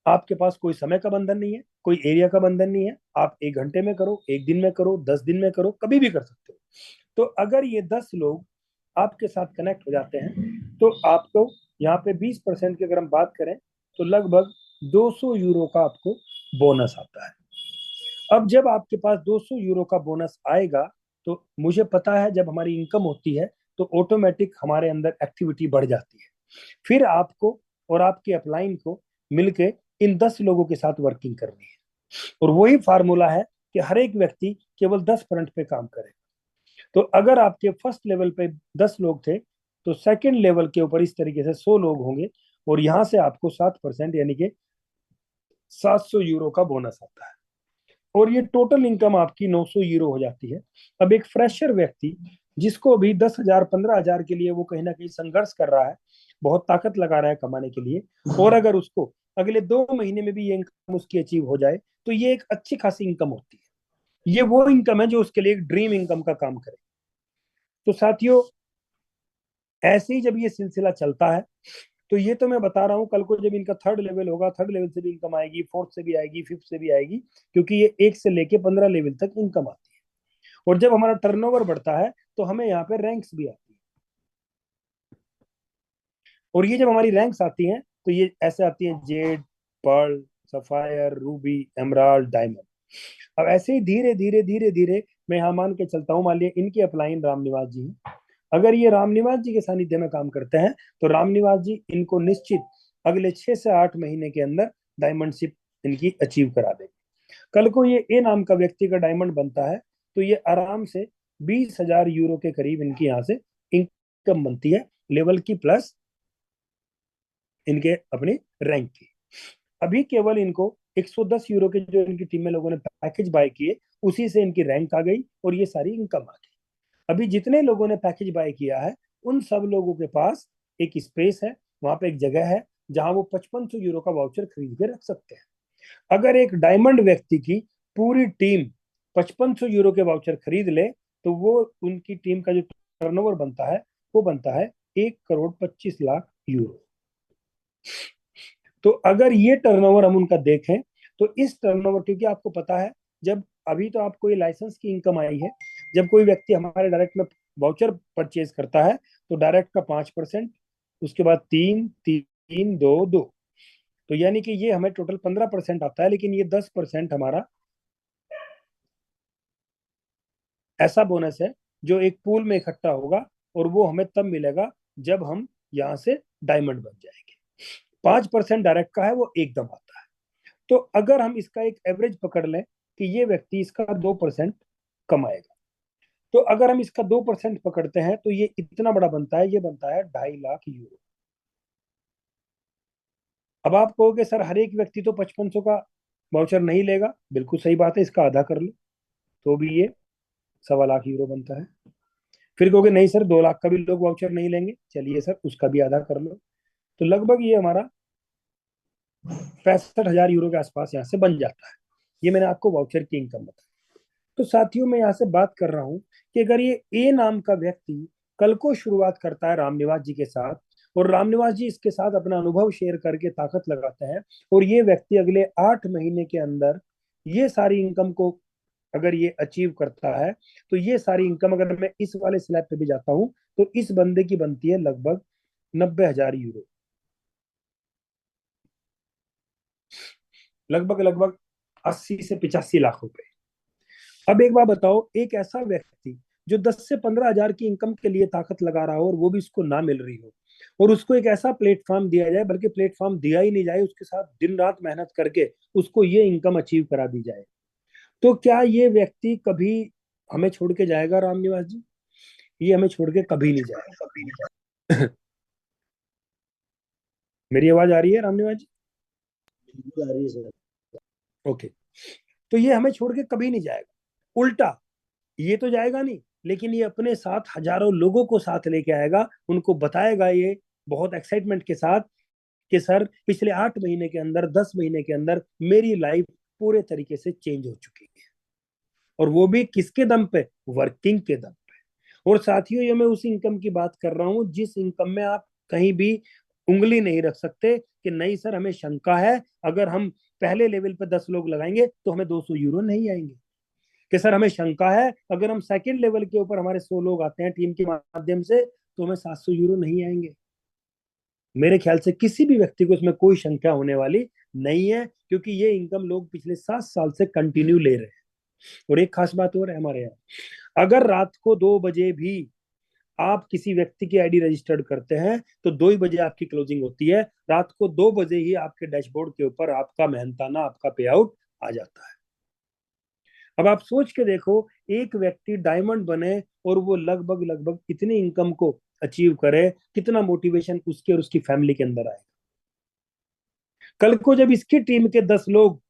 आपके पास कोई समय का बंधन नहीं है, कोई एरिया का बंधन नहीं है, आप 1 घंटे में करो, 1 दिन में करो, 10 दिन में करो, कभी भी कर सकते हो। तो अगर ये 10 लोग आपके साथ कनेक्ट हो जाते हैं तो आपको यहाँ पे 20% की अगर हम बात करें तो लगभग 200 यूरो का आपको बोनस आता है। अब जब आपके पास 200 यूरो का बोनस आएगा तो मुझे पता है जब हमारी इनकम होती है तो ऑटोमेटिक हमारे अंदर एक्टिविटी बढ़ जाती है। फिर आपको और आपके अपलाइन को मिलके इन 10 लोगों के साथ वर्किंग करनी है, और वही फार्मूला है कि हर एक व्यक्ति केवल 10% पे काम करे। तो अगर आपके फर्स्ट लेवल पे 10 लोग थे तो सेकंड लेवल के ऊपर इस तरीके से 100 लोग होंगे, और यहां से आपको 7% यानी कि 700 यूरो का बोनस आता है, और ये टोटल इनकम आपकी 900 यूरो हो जाती है। अब एक फ्रेशर व्यक्ति जिसको अभी 10,000 15,000 के लिए वो कहीं ना कहीं संघर्ष कर रहा है, बहुत ताकत लगा रहा है कमाने के लिए, और अगर उसको अगले 2 महीने में भी ये इनकम उसकी अचीव हो जाए तो ये एक अच्छी खासी इनकम होती है। ये वो इनकम है जो उसके लिए एक ड्रीम इनकम का काम करे। तो साथियों, ऐसे ही जब ये सिलसिला चलता है तो ये तो मैं बता रहा हूँ, कल को जब इनका 3rd लेवल होगा, 3rd लेवल से भी इनकम आएगी, 4th से भी आएगी, 5th से भी आएगी, क्योंकि ये 1 से लेके 15 लेवल तक इनकम आती है। और जब हमारा टर्नओवर बढ़ता है तो हमें यहाँ पे रैंक्स भी आती है, और ये जब हमारी रैंक्स आती हैं तो ये ऐसे आती है jade, pearl, sapphire, ruby, emerald, diamond. अब ऐसे ही धीरे धीरे धीरे धीरे मैं यहाँ मान के चलता हूँ, मान लिया इनके अपलाइन रामनिवास जी हैं, अगर ये रामनिवास जी के सानिध्य में काम करते हैं तो रामनिवास जी इनको निश्चित अगले 6 से 8 महीने के अंदर डायमंडशिप इनकी अचीव करा देंगे। कल को ये ए नाम का व्यक्ति का डायमंड बनता है तो ये आराम से 20,000 यूरो के करीब इनकी यहाँ से इनकम बनती है, लेवल की प्लस इनके अपनी रैंक की। अभी केवल इनको 110 यूरो के जो इनकी टीम में लोगों ने पैकेज बाय किए उसी से इनकी रैंक आ गई और ये सारी इनकम आ गई। अभी जितने लोगों ने पैकेज बाय किया है उन सब लोगों के पास एक स्पेस है, वहां पे एक जगह है जहां वो 5500 यूरो का वाउचर खरीद के रख सकते हैं। अगर एक डायमंड व्यक्ति की पूरी टीम 5500 यूरो के वाउचर खरीद ले तो वो उनकी टीम का जो टर्नओवर बनता है वो बनता है 1,25,00,000 यूरो। तो अगर ये टर्नओवर हम उनका देखें तो इस टर्नओवर, क्योंकि आपको पता है जब अभी तो आपको ये लाइसेंस की इनकम आई है, जब कोई व्यक्ति हमारे डायरेक्ट में वाउचर परचेज करता है तो डायरेक्ट का 5%, उसके बाद 3-3-2-2, तो यानी कि ये हमें टोटल 15% आता है, लेकिन ये 10% हमारा ऐसा बोनस है जो एक पूल में इकट्ठा होगा और वो हमें तब मिलेगा जब हम यहाँ से डायमंड बन जाएंगे। 5% डायरेक्ट का है, वो एकदम आता है। तो अगर हम इसका एक एवरेज पकड़ लें कि ये व्यक्ति इसका 2% कमाएगा, तो अगर हम इसका 2% पकड़ते हैं तो ये इतना बड़ा बनता है, ये बनता है 2.5 लाख यूरो। अब आप कहोगे सर हर एक व्यक्ति तो 5500 का वाउचर नहीं लेगा, बिल्कुल सही बात है, इसका आधा कर लो तो भी ये 1.25 लाख यूरो बनता है। फिर कहोगे नहीं सर 2 लाख का भी लोग वाउचर नहीं लेंगे, चलिए सर उसका भी आधा कर लो, तो लगभग ये हमारा 65,000 यूरो के आसपास यहाँ से बन जाता है। ये मैंने आपको वाउचर की इनकम बताई। तो साथियों मैं यहाँ से बात कर रहा हूँ कि अगर ये ए नाम का व्यक्ति कल को शुरुआत करता है रामनिवास जी के साथ, और रामनिवास जी इसके साथ अपना अनुभव शेयर करके ताकत लगाते हैं, और ये व्यक्ति अगले 8 महीने के अंदर ये सारी इनकम को अगर ये अचीव करता है तो ये सारी इनकम, अगर मैं इस वाले स्लैब पे भी जाता हूं तो इस बंदे की बनती है लगभग 90,000 यूरो, लगभग लगभग 80 से 85 लाख रुपए। अब एक बात बताओ, एक ऐसा व्यक्ति जो 10 से 15 हजार की इनकम के लिए ताकत लगा रहा हो और वो भी उसको ना मिल रही हो, और उसको एक ऐसा प्लेटफॉर्म दिया जाए, बल्कि प्लेटफॉर्म दिया ही नहीं जाए, उसके साथ दिन रात मेहनत करके उसको ये इनकम अचीव करा दी जाए, तो क्या ये व्यक्ति कभी हमें छोड़ के जाएगा रामनिवास जी? ये हमें छोड़ के कभी नहीं जाएगा। मेरी आवाज आ रही है रामनिवास जी? बिल्कुल आ रही है सर। ओके। तो ये हमें छोड़ के कभी नहीं जाएगा, उल्टा ये तो जाएगा नहीं, लेकिन ये अपने साथ हजारों लोगों को साथ लेके आएगा, उनको बताएगा ये बहुत एक्साइटमेंट के साथ कि सर पिछले 8 महीने के अंदर, 10 महीने के अंदर मेरी लाइफ पूरे तरीके से चेंज हो चुकी है। और वो भी किसके दम पे? वर्किंग के दम पे। और साथियों, ये मैं उस इनकम की बात कर रहा हूं जिस इनकम में आप कहीं भी उंगली नहीं रख सकते कि नहीं सर हमें शंका है, अगर हम पहले लेवल पे 10 लोग लगाएंगे तो हमें 200 यूरो नहीं आएंगे, कि सर हमें शंका है अगर हम सेकंड लेवल के ऊपर हमारे 100 लोग आते हैं टीम के माध्यम से तो हमें 700 यूरो नहीं आएंगे। मेरे ख्याल से किसी भी व्यक्ति को इसमें कोई शंका होने वाली नहीं है, क्योंकि ये इनकम लोग पिछले 7 साल से कंटिन्यू ले रहे हैं। और एक खास बात और है हमारे यहाँ, अगर रात को 2 बजे भी आप किसी व्यक्ति की आईडी रजिस्टर्ड करते हैं तो 2 ही बजे आपकी क्लोजिंग होती है, रात को 2 बजे ही आपके डैशबोर्ड के ऊपर आपका मेहनताना, आपका पे आउट आ जाता है। अब आप सोच के देखो, एक व्यक्ति डायमंड बने और वो लगभग लगभग इतनी इनकम को अचीव करे, कितना मोटिवेशन उसके और उसकी फैमिली के अंदर आएगा। कल को जब इसकी टीम के 10 लोग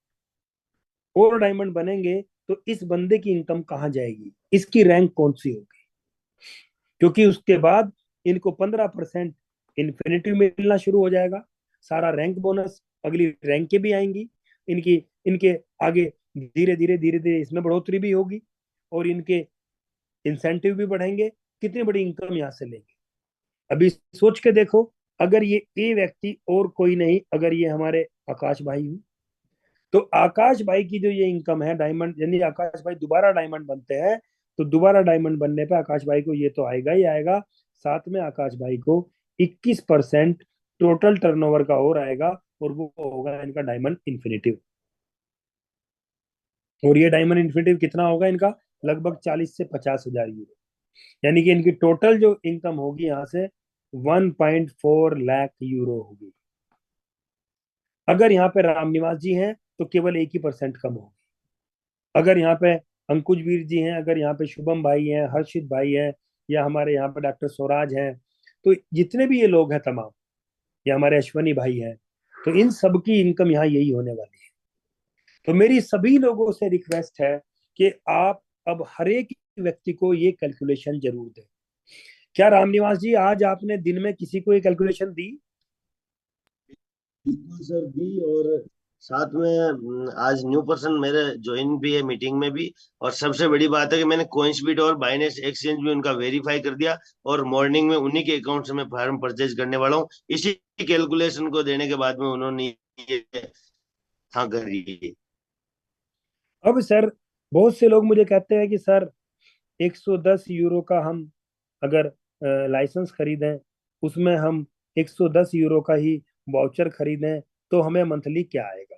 और डायमंड बनेंगे तो इस बंदे की इनकम कहां जाएगी, इसकी रैंक कौन सी होगी? क्योंकि उसके बाद इनको 15% इन्फिनिटी मिलना शुरू हो जाएगा, सारा रैंक बोनस, अगली रैंकें भी आएंगी इनकी, इनके आगे धीरे धीरे धीरे धीरे इसमें बढ़ोतरी भी होगी और इनके इंसेंटिव भी बढ़ेंगे। कितनी बड़ी इनकम यहाँ से लेंगे? अभी सोच के देखो, अगर ये व्यक्ति और कोई नहीं, अगर ये हमारे आकाश भाई हूँ, तो आकाश भाई की जो ये इनकम है डायमंड, यानी आकाश भाई दोबारा डायमंड बनते हैं, तो दोबारा डायमंड बनने पे आकाश भाई को ये तो आएगा ही आएगा, साथ में आकाश भाई को 21% टोटल टर्नओवर का और आएगा, और वो होगा इनका डायमंड इन्फिनिटिव। और ये डायमंड इन्फिनिटिव कितना होगा इनका? लगभग 40 से 50 हजार यूरो। यानी कि इनकी टोटल जो इनकम होगी यहाँ से 1.4 लाख यूरो होगी। अगर यहाँ पे रामनिवास जी हैं तो केवल 1% कम होगी। अगर यहाँ पे अंकुश वीर जी हैं, अगर यहाँ पे शुभम भाई हैं, हर्षित भाई हैं, या हमारे यहाँ पे डॉक्टर स्वराज हैं, तो जितने भी ये लोग हैं तमाम, या हमारे अश्वनी भाई हैं, तो इन सब की इनकम यहाँ यही होने वाली है। तो मेरी सभी लोगों से रिक्वेस्ट है कि आप अब हर एक व्यक्ति को ये कैलकुलेशन जरूर दें। क्या रामनिवास जी आज आपने दिन में किसी को ये कैलकुलेशन दी? बिल्कुल सर दी। और साथ में आज न्यू पर्सन मेरे ज्वाइन भी है मीटिंग में भी। और सबसे बड़ी बात है कि मैंने कोइंसबीट और बाइनेंस एक्सचेंज भी उनका वेरीफाई कर दिया, और मॉर्निंग में उन्हीं के अकाउंट से मैं फार्म परचेज करने वाला हूँ। इसी कैलकुलेशन को देने के बाद में उन्होंने ये हाँ करी। अब सर बहुत से लोग मुझे कहते हैं कि सर 110 यूरो का हम अगर लाइसेंस खरीदें, उसमें हम 110 यूरो का ही वाउचर खरीदें, तो हमें मंथली क्या आएगा?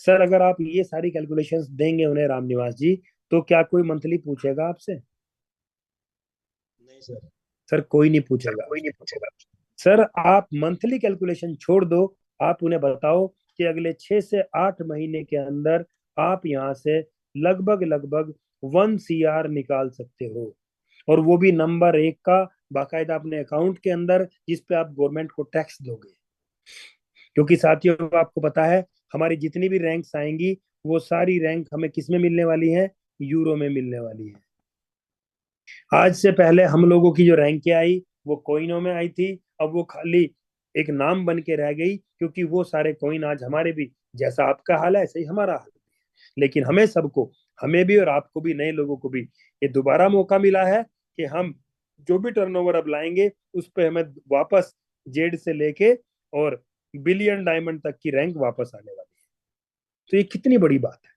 सर अगर आप ये सारी कैलकुलेशंस देंगे उन्हें रामनिवास जी, तो क्या कोई मंथली पूछेगा आपसे? नहीं सर। सर कोई नहीं पूछेगा। सर आप मंथली कैलकुलेशन छोड़ दो, आप उन्हें बताओ कि अगले 6 से 8 महीने के अंदर आप यहाँ से लगभग लगभग 1 CR निकाल सकते हो, और वो भी नंबर 1 का, बाकायदा अपने अकाउंट के अंदर, जिस पे आप गवर्नमेंट को टैक्स दोगे। क्योंकि साथियों आपको पता है, हमारी जितनी भी रैंक्स आएंगी वो सारी रैंक हमें किस में मिलने वाली है? यूरो में मिलने वाली है। आज से पहले हम लोगों की जो रैंकें आई वो कोइनों में आई थी, अब वो खाली एक नाम बन के रह गई, क्योंकि वो सारे कोइन आज हमारे भी, जैसा आपका हाल है ऐसे ही हमारा हाल है। लेकिन हमें सबको, हमें भी और आपको भी, नए लोगों को भी, ये दोबारा मौका मिला है कि हम जो भी टर्नओवर अब लाएंगे उस पर हमें वापस जेड से लेके और बिलियन डायमंड तक की रैंक वापस आने वाली है। तो ये कितनी बड़ी बात है।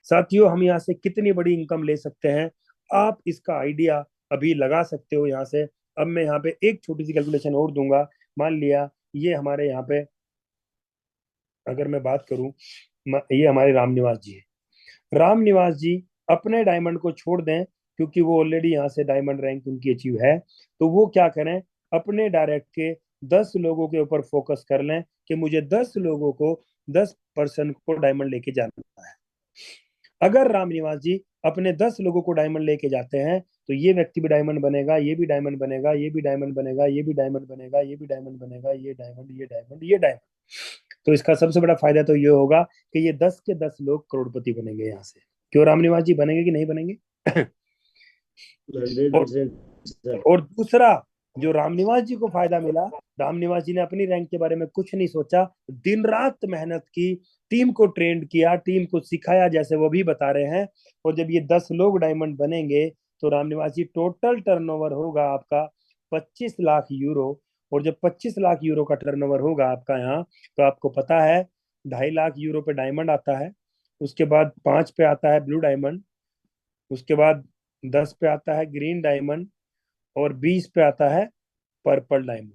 साथियों, हम यहाँ से कितनी बड़ी इनकम ले सकते हैं, आप इसका आइडिया अभी लगा सकते हो यहाँ से। अब मैं यहाँ पे एक छोटी सी कैलकुलेशन और दूंगा। मान लिया ये हमारे यहाँ पे, अगर मैं बात करूं, ये हमारे रामनिवास जी है। रामनिवास जी अपने डायमंड को छोड़ दें, क्योंकि वो ऑलरेडी यहाँ से डायमंड रैंक उनकी अचीव है, तो वो क्या करें, अपने डायरेक्ट के 10 लोगों के ऊपर फोकस कर लें कि मुझे 10 लोगों को, 10% को डायमंड लेके जाना है। अगर रामनिवास जी अपने 10 लोगों को डायमंड लेके जाते हैं, तो ये व्यक्ति भी डायमंड बनेगा, ये भी डायमंड बनेगा, ये भी डायमंड बनेगा, ये भी डायमंड बनेगा, ये भी डायमंड बनेगा, ये डायमंड, ये डायमंड, ये डायमंड। तो इसका सबसे बड़ा फायदा तो ये होगा कि ये 10 के 10 लोग करोड़पति बनेंगे यहाँ से। क्यों रामनिवास जी, बनेंगे कि नहीं बनेंगे? और 100%। और दूसरा जो रामनिवास जी को फायदा मिला, रामनिवास जी ने अपनी रैंक के बारे में कुछ नहीं सोचा, दिन रात मेहनत की, टीम को ट्रेंड किया, टीम को सिखाया, जैसे वो भी बता रहे हैं। और जब ये 10 लोग डायमंड बनेंगे, तो रामनिवास जी टोटल टर्नओवर होगा आपका 25 लाख यूरो। और जब 25 लाख यूरो का टर्नओवर होगा आपका यहाँ, तो आपको पता है 2.5 लाख यूरो पे डायमंड आता है, उसके बाद 5 पे आता है ब्लू डायमंड, उसके बाद 10 पे आता है ग्रीन डायमंड, और 20 पे आता है पर्पल डायमंड।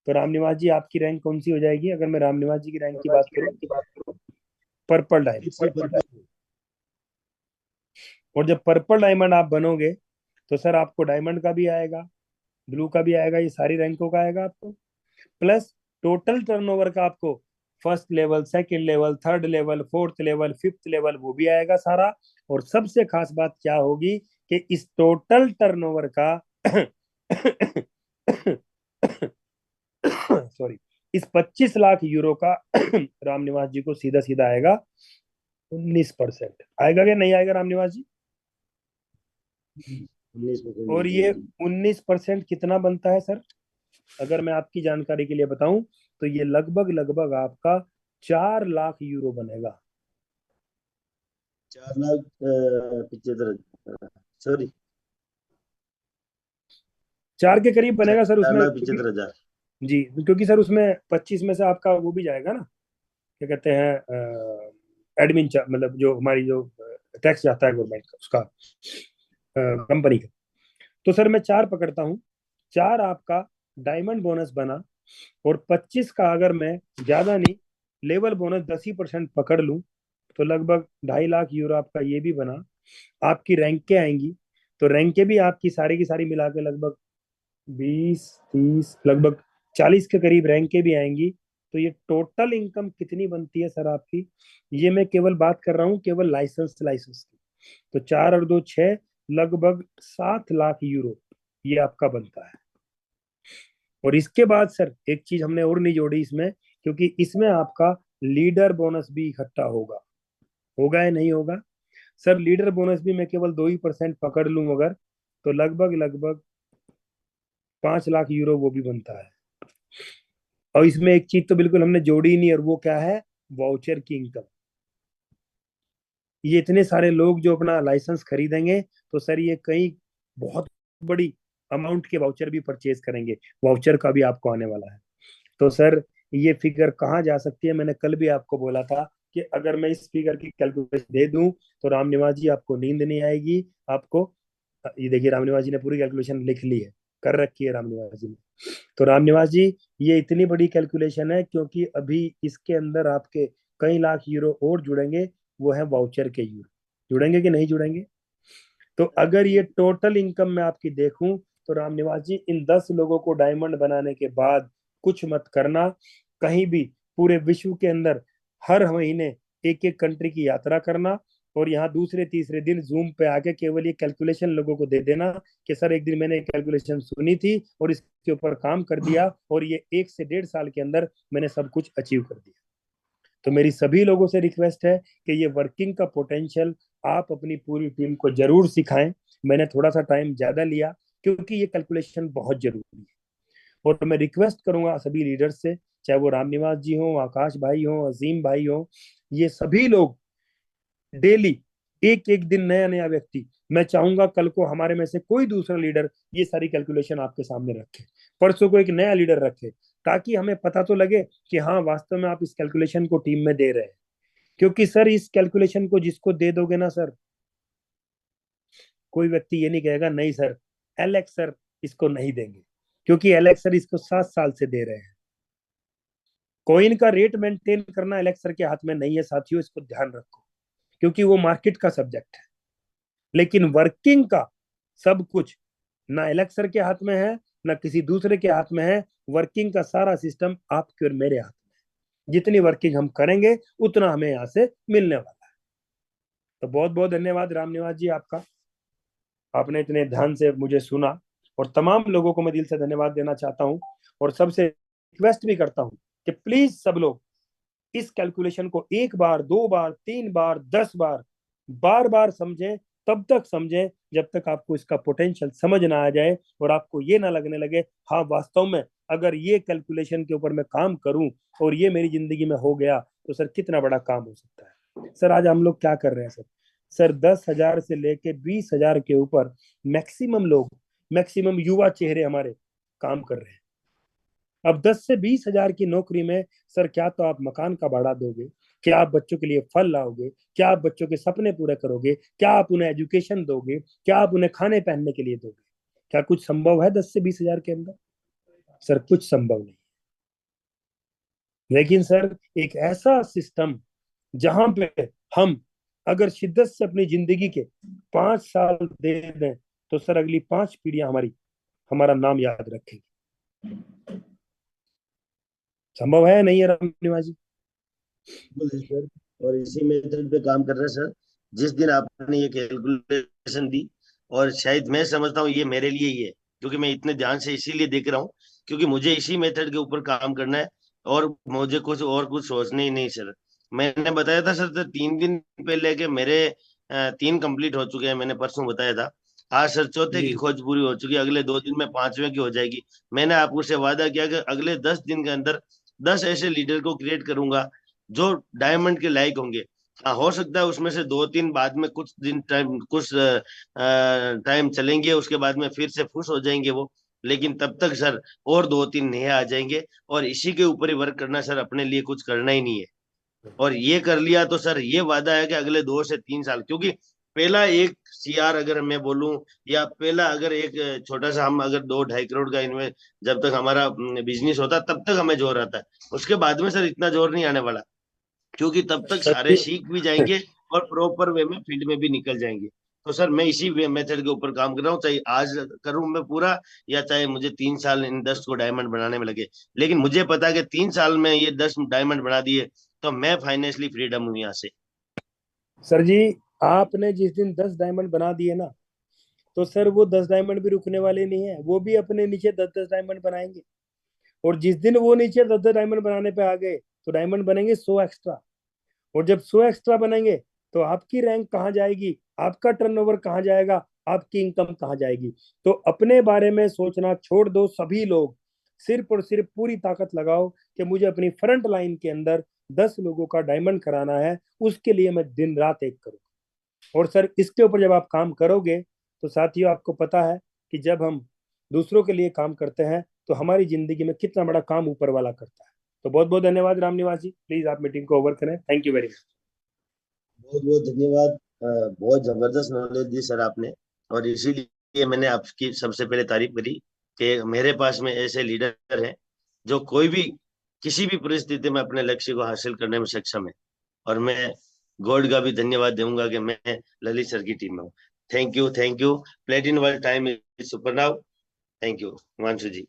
तो रामनिवास जी आपकी रैंक कौन सी हो जाएगी, अगर मैं रामनिवास जी की रैंक की बात करूं? Purple diamond. और जब पर्पल डायमंड आप बनोगे, तो सर आपको डायमंड का भी आएगा, ब्लू का भी आएगा, ये सारी रैंकों का आएगा आपको, प्लस टोटल टर्नओवर का आपको first level, second level, third level, fourth level, fifth level, वो भी आएगा सारा। और सबसे खास बात क्या होगी कि इस टोटल टर्नओवर का सॉरी, इस 25 लाख यूरो का रामनिवास जी को सीधा सीधा आएगा 19%। आएगा क्या नहीं आएगा रामनिवास जी? 19% और ये 19% कितना बनता है सर, अगर मैं आपकी जानकारी के लिए बताऊं, तो ये लगभग लगभग आपका 4 लाख यूरो बनेगा। 4,75,000, सॉरी, 4 के करीब बनेगा सर चार उसमें, लाख क्योंकि पिछहत्तर हजार जी, क्योंकि सर उसमें 25 में से आपका वो भी जाएगा ना, क्या कहते हैं, एडमिन, मतलब जो हमारी जो टैक्स जाता है गवर्नमेंट का, उसका, कंपनी का। तो सर मैं 4 पकड़ता हूँ, 4 आपका डायमंड बोनस बना, और 25 का अगर मैं ज्यादा नहीं, लेवल बोनस 10% पकड़ लूं, तो लगभग 2.5 लाख यूरो आपका ये भी बना। आपकी रैंकें आएंगी, तो रैंकें भी आपकी सारी की सारी मिला के लगभग 20, 30, लगभग 40 के करीब रैंकें भी आएंगी। तो ये टोटल इनकम कितनी बनती है सर आपकी, ये मैं केवल बात कर रहा हूँ केवल लाइसेंस लाइसेंस की, तो 4 और 2 6, लगभग 7 लाख यूरो ये आपका बनता है। और इसके बाद सर एक चीज हमने और नहीं जोड़ी इसमें, क्योंकि इसमें आपका लीडर बोनस भी इकट्ठा होगा। होगा या नहीं होगा? सर लीडर बोनस भी मैं केवल 2% पकड़ लूं अगर, तो लगभग लगभग 5 लाख यूरो वो भी बनता है। और इसमें एक चीज तो बिल्कुल हमने जोड़ी ही नहीं, और वो क्या है, वाउचर की इनकम। ये इतने सारे लोग जो अपना लाइसेंस खरीदेंगे, तो सर ये कई बहुत बड़ी अमाउंट के वाउचर भी परचेज करेंगे, वाउचर का भी आपको आने वाला है। तो सर ये फिगर कहाँ जा सकती है, मैंने कल भी आपको बोला था कि अगर मैं इस फिगर की कैलकुलेशन दे दूं, तो रामनिवास जी आपको नींद नहीं आएगी आपको। ये देखिए रामनिवास जी ने पूरी कैलकुलेशन लिख ली है, कर रखी है रामनिवास जी ने। तो रामनिवास जी ये इतनी बड़ी कैलकुलेशन है, क्योंकि अभी इसके अंदर आपके कई लाख यूरो और जुड़ेंगे, वो है वाउचर के यूरो। जुड़ेंगे कि नहीं जुड़ेंगे? तो अगर ये टोटल इनकम में आपकी देखूं, तो रामनिवास जी इन 10 लोगों को डायमंड बनाने के बाद कुछ मत करना, कहीं भी पूरे विश्व के अंदर हर महीने एक एक कंट्री की यात्रा करना, और यहाँ दूसरे तीसरे दिन जूम पे आके केवल ये कैलकुलेशन लोगों को दे देना कि सर एक दिन मैंने कैलकुलेशन सुनी थी और इसके ऊपर काम कर दिया, और ये 1 से 1.5 साल के अंदर मैंने सब कुछ अचीव कर दिया। तो मेरी सभी लोगों से रिक्वेस्ट है कि ये वर्किंग का पोटेंशियल आप अपनी पूरी टीम को जरूर सिखाएं। मैंने थोड़ा सा टाइम ज्यादा लिया, क्योंकि ये कैलकुलेशन बहुत जरूरी है। और मैं रिक्वेस्ट करूंगा सभी लीडर्स से, चाहे वो रामनिवास जी हो, आकाश भाई हो, अजीम भाई हो, ये सभी लोग डेली एक एक दिन नया नया व्यक्ति, मैं चाहूंगा कल को हमारे में से कोई दूसरा लीडर ये सारी कैलकुलेशन आपके सामने रखे, परसों को एक नया लीडर रखे, ताकि हमें पता तो लगे कि हाँ वास्तव में आप इस कैलकुलेशन को टीम में दे रहे हैं। क्योंकि सर इस कैलकुलेशन को जिसको दे दोगे ना सर, कोई व्यक्ति ये नहीं कहेगा नहीं सर एलेक्स सर इसको नहीं देंगे, क्योंकि एलेक्स सर इसको 7 साल से दे रहे हैं। कॉइन का रेट मेंटेन करना एलेक्स सर के हाथ में नहीं है साथियों, इसको ध्यान रखो, क्योंकि वो मार्केट का सब्जेक्ट है। लेकिन वर्किंग का सब कुछ ना एलेक्स सर के हाथ में है ना किसी दूसरे के हाथ में है। वर्किंग का सारा सिस्टम आपके और मेरे हाथ में है। जितनी वर्किंग हम करेंगे उतना हमें यहाँ से मिलने वाला है। तो बहुत बहुत धन्यवाद रामनिवास जी आपका, आपने इतने ध्यान से मुझे सुना, और तमाम लोगों को मैं दिल से धन्यवाद देना चाहता हूँ। और सबसे रिक्वेस्ट भी करता हूँ कि प्लीज सब लोग इस कैलकुलेशन को 1 बार 2 बार 3 बार 10 बार बार बार समझें, तब तक समझें जब तक आपको इसका पोटेंशियल समझ ना आ जाए और आपको ये ना लगने लगे हाँ वास्तव में अगर ये कैलकुलेशन के ऊपर मैं काम करूं और ये मेरी जिंदगी में हो गया तो सर कितना बड़ा काम हो सकता है। सर आज हम लोग क्या कर रहे हैं सर 10,000 से लेके 20,000 के ऊपर मैक्सिमम लोग, मैक्सिमम युवा चेहरे हमारे काम कर रहे हैं। अब 10 से 20,000 की नौकरी में सर क्या तो आप मकान का भाड़ा दोगे, क्या आप बच्चों के लिए फल लाओगे, क्या आप बच्चों के सपने पूरे करोगे, क्या आप उन्हें एजुकेशन दोगे, क्या आप उन्हें खाने पहनने के लिए दोगे? क्या कुछ संभव है 10 से 20,000 के अंदर? सर कुछ संभव नहीं। लेकिन सर एक ऐसा सिस्टम जहां पे हम अगर शिद्दत से अपनी जिंदगी के 5 साल दे दें तो सर अगली 5 पीढ़ियां हमारा नाम याद रखेंगी। संभव है नहीं है रामनिवास जी? सर, और इसी मेथड पे काम कर रहे हैं सर। जिस दिन आपने ये कैलकुलेशन दी, और शायद मैं समझता हूँ ये मेरे लिए ही है, क्योंकि मैं इतने ध्यान से इसीलिए देख रहा हूँ, क्योंकि मुझे इसी मेथड के ऊपर काम करना है और मुझे कुछ सोचना ही नहीं सर। मैंने बताया था सर, तो 3 दिन पहले के मेरे 3 कंप्लीट हो चुके हैं, मैंने परसों बताया था। आज सर चौथे की जी खोज पूरी हो चुकी है, अगले 2 दिन में 5वें की हो जाएगी। मैंने आपको से वादा किया कि अगले 10 दिन के अंदर 10 ऐसे लीडर को क्रिएट करूंगा जो डायमंड के लायक होंगे। हाँ, हो सकता है उसमें से 2-3 बाद में कुछ दिन टाइम कुछ टाइम चलेंगे, उसके बाद में फिर से फुस हो जाएंगे वो। लेकिन तब तक सर और 2-3 नए आ जाएंगे, और इसी के ऊपर ही वर्क करना सर, अपने लिए कुछ करना ही नहीं है। और ये कर लिया तो सर ये वादा है कि अगले 2 से 3 साल, क्योंकि पहला एक सीआर अगर मैं बोलूं, या पहला अगर एक छोटा सा हम अगर 2-2.5 करोड़ का इन्वेस्ट, जब तक हमारा बिजनेस होता तब तक हमें जोर आता है। उसके बाद में सर इतना जोर नहीं आने वाला, क्योंकि तब तक सर सारे सीख भी जाएंगे और प्रॉपर वे में फील्ड में भी निकल जाएंगे। तो सर मैं इसी मेथड के ऊपर काम कर रहा हूँ, चाहे आज करूं मैं पूरा, या चाहे मुझे 3 साल इन 10 को डायमंड बनाने में लगे। लेकिन मुझे पता है कि 3 साल में ये 10 डायमंड बना दिए तो मैं फाइनेंशियली फ्रीडम हूँ यहाँ से। सर जी आपने जिस दिन 10 डायमंड बना दिए ना, तो सर वो 10 डायमंड भी रुकने वाले नहीं है, वो भी अपने नीचे 10-10 डायमंड बनाएंगे। और जिस दिन वो नीचे 10-10 डायमंड बनाने पे आ गए तो डायमंड बनेंगे 100 एक्स्ट्रा। और जब 100 एक्स्ट्रा बनेंगे तो आपकी रैंक कहाँ जाएगी, आपका टर्नओवर कहाँ जाएगा, आपकी इनकम कहाँ जाएगी? तो अपने बारे में सोचना छोड़ दो सभी लोग, सिर्फ और सिर्फ पूरी ताकत लगाओ कि मुझे अपनी फ्रंट लाइन के अंदर 10 लोगों का डायमंड कराना है, उसके लिए मैं दिन रात एक करूँ। और सर इसके ऊपर जब आप काम करोगे तो साथियों आपको पता है कि जब हम दूसरों के लिए काम करते हैं तो हमारी जिंदगी में कितना बड़ा काम ऊपर वाला करता है। तो बहुत बहुत धन्यवाद रामनिवास जी, प्लीज आप मीटिंग को ओवर करें। Thank you very much. बहुत बहुत धन्यवाद। बहुत जबरदस्त नॉलेज दी सर आपने, और इसीलिए मैंने आपकी सबसे पहले तारीफ करी कि मेरे पास में ऐसे लीडर हैं जो कोई भी किसी भी परिस्थिति में अपने लक्ष्य को हासिल करने में सक्षम है। और मैं गॉड का भी धन्यवाद दूंगा कि मैं ललित सर की टीम में हूँ। Thank you, thank you. Platin world time is super now. Thank you Himanshu ji.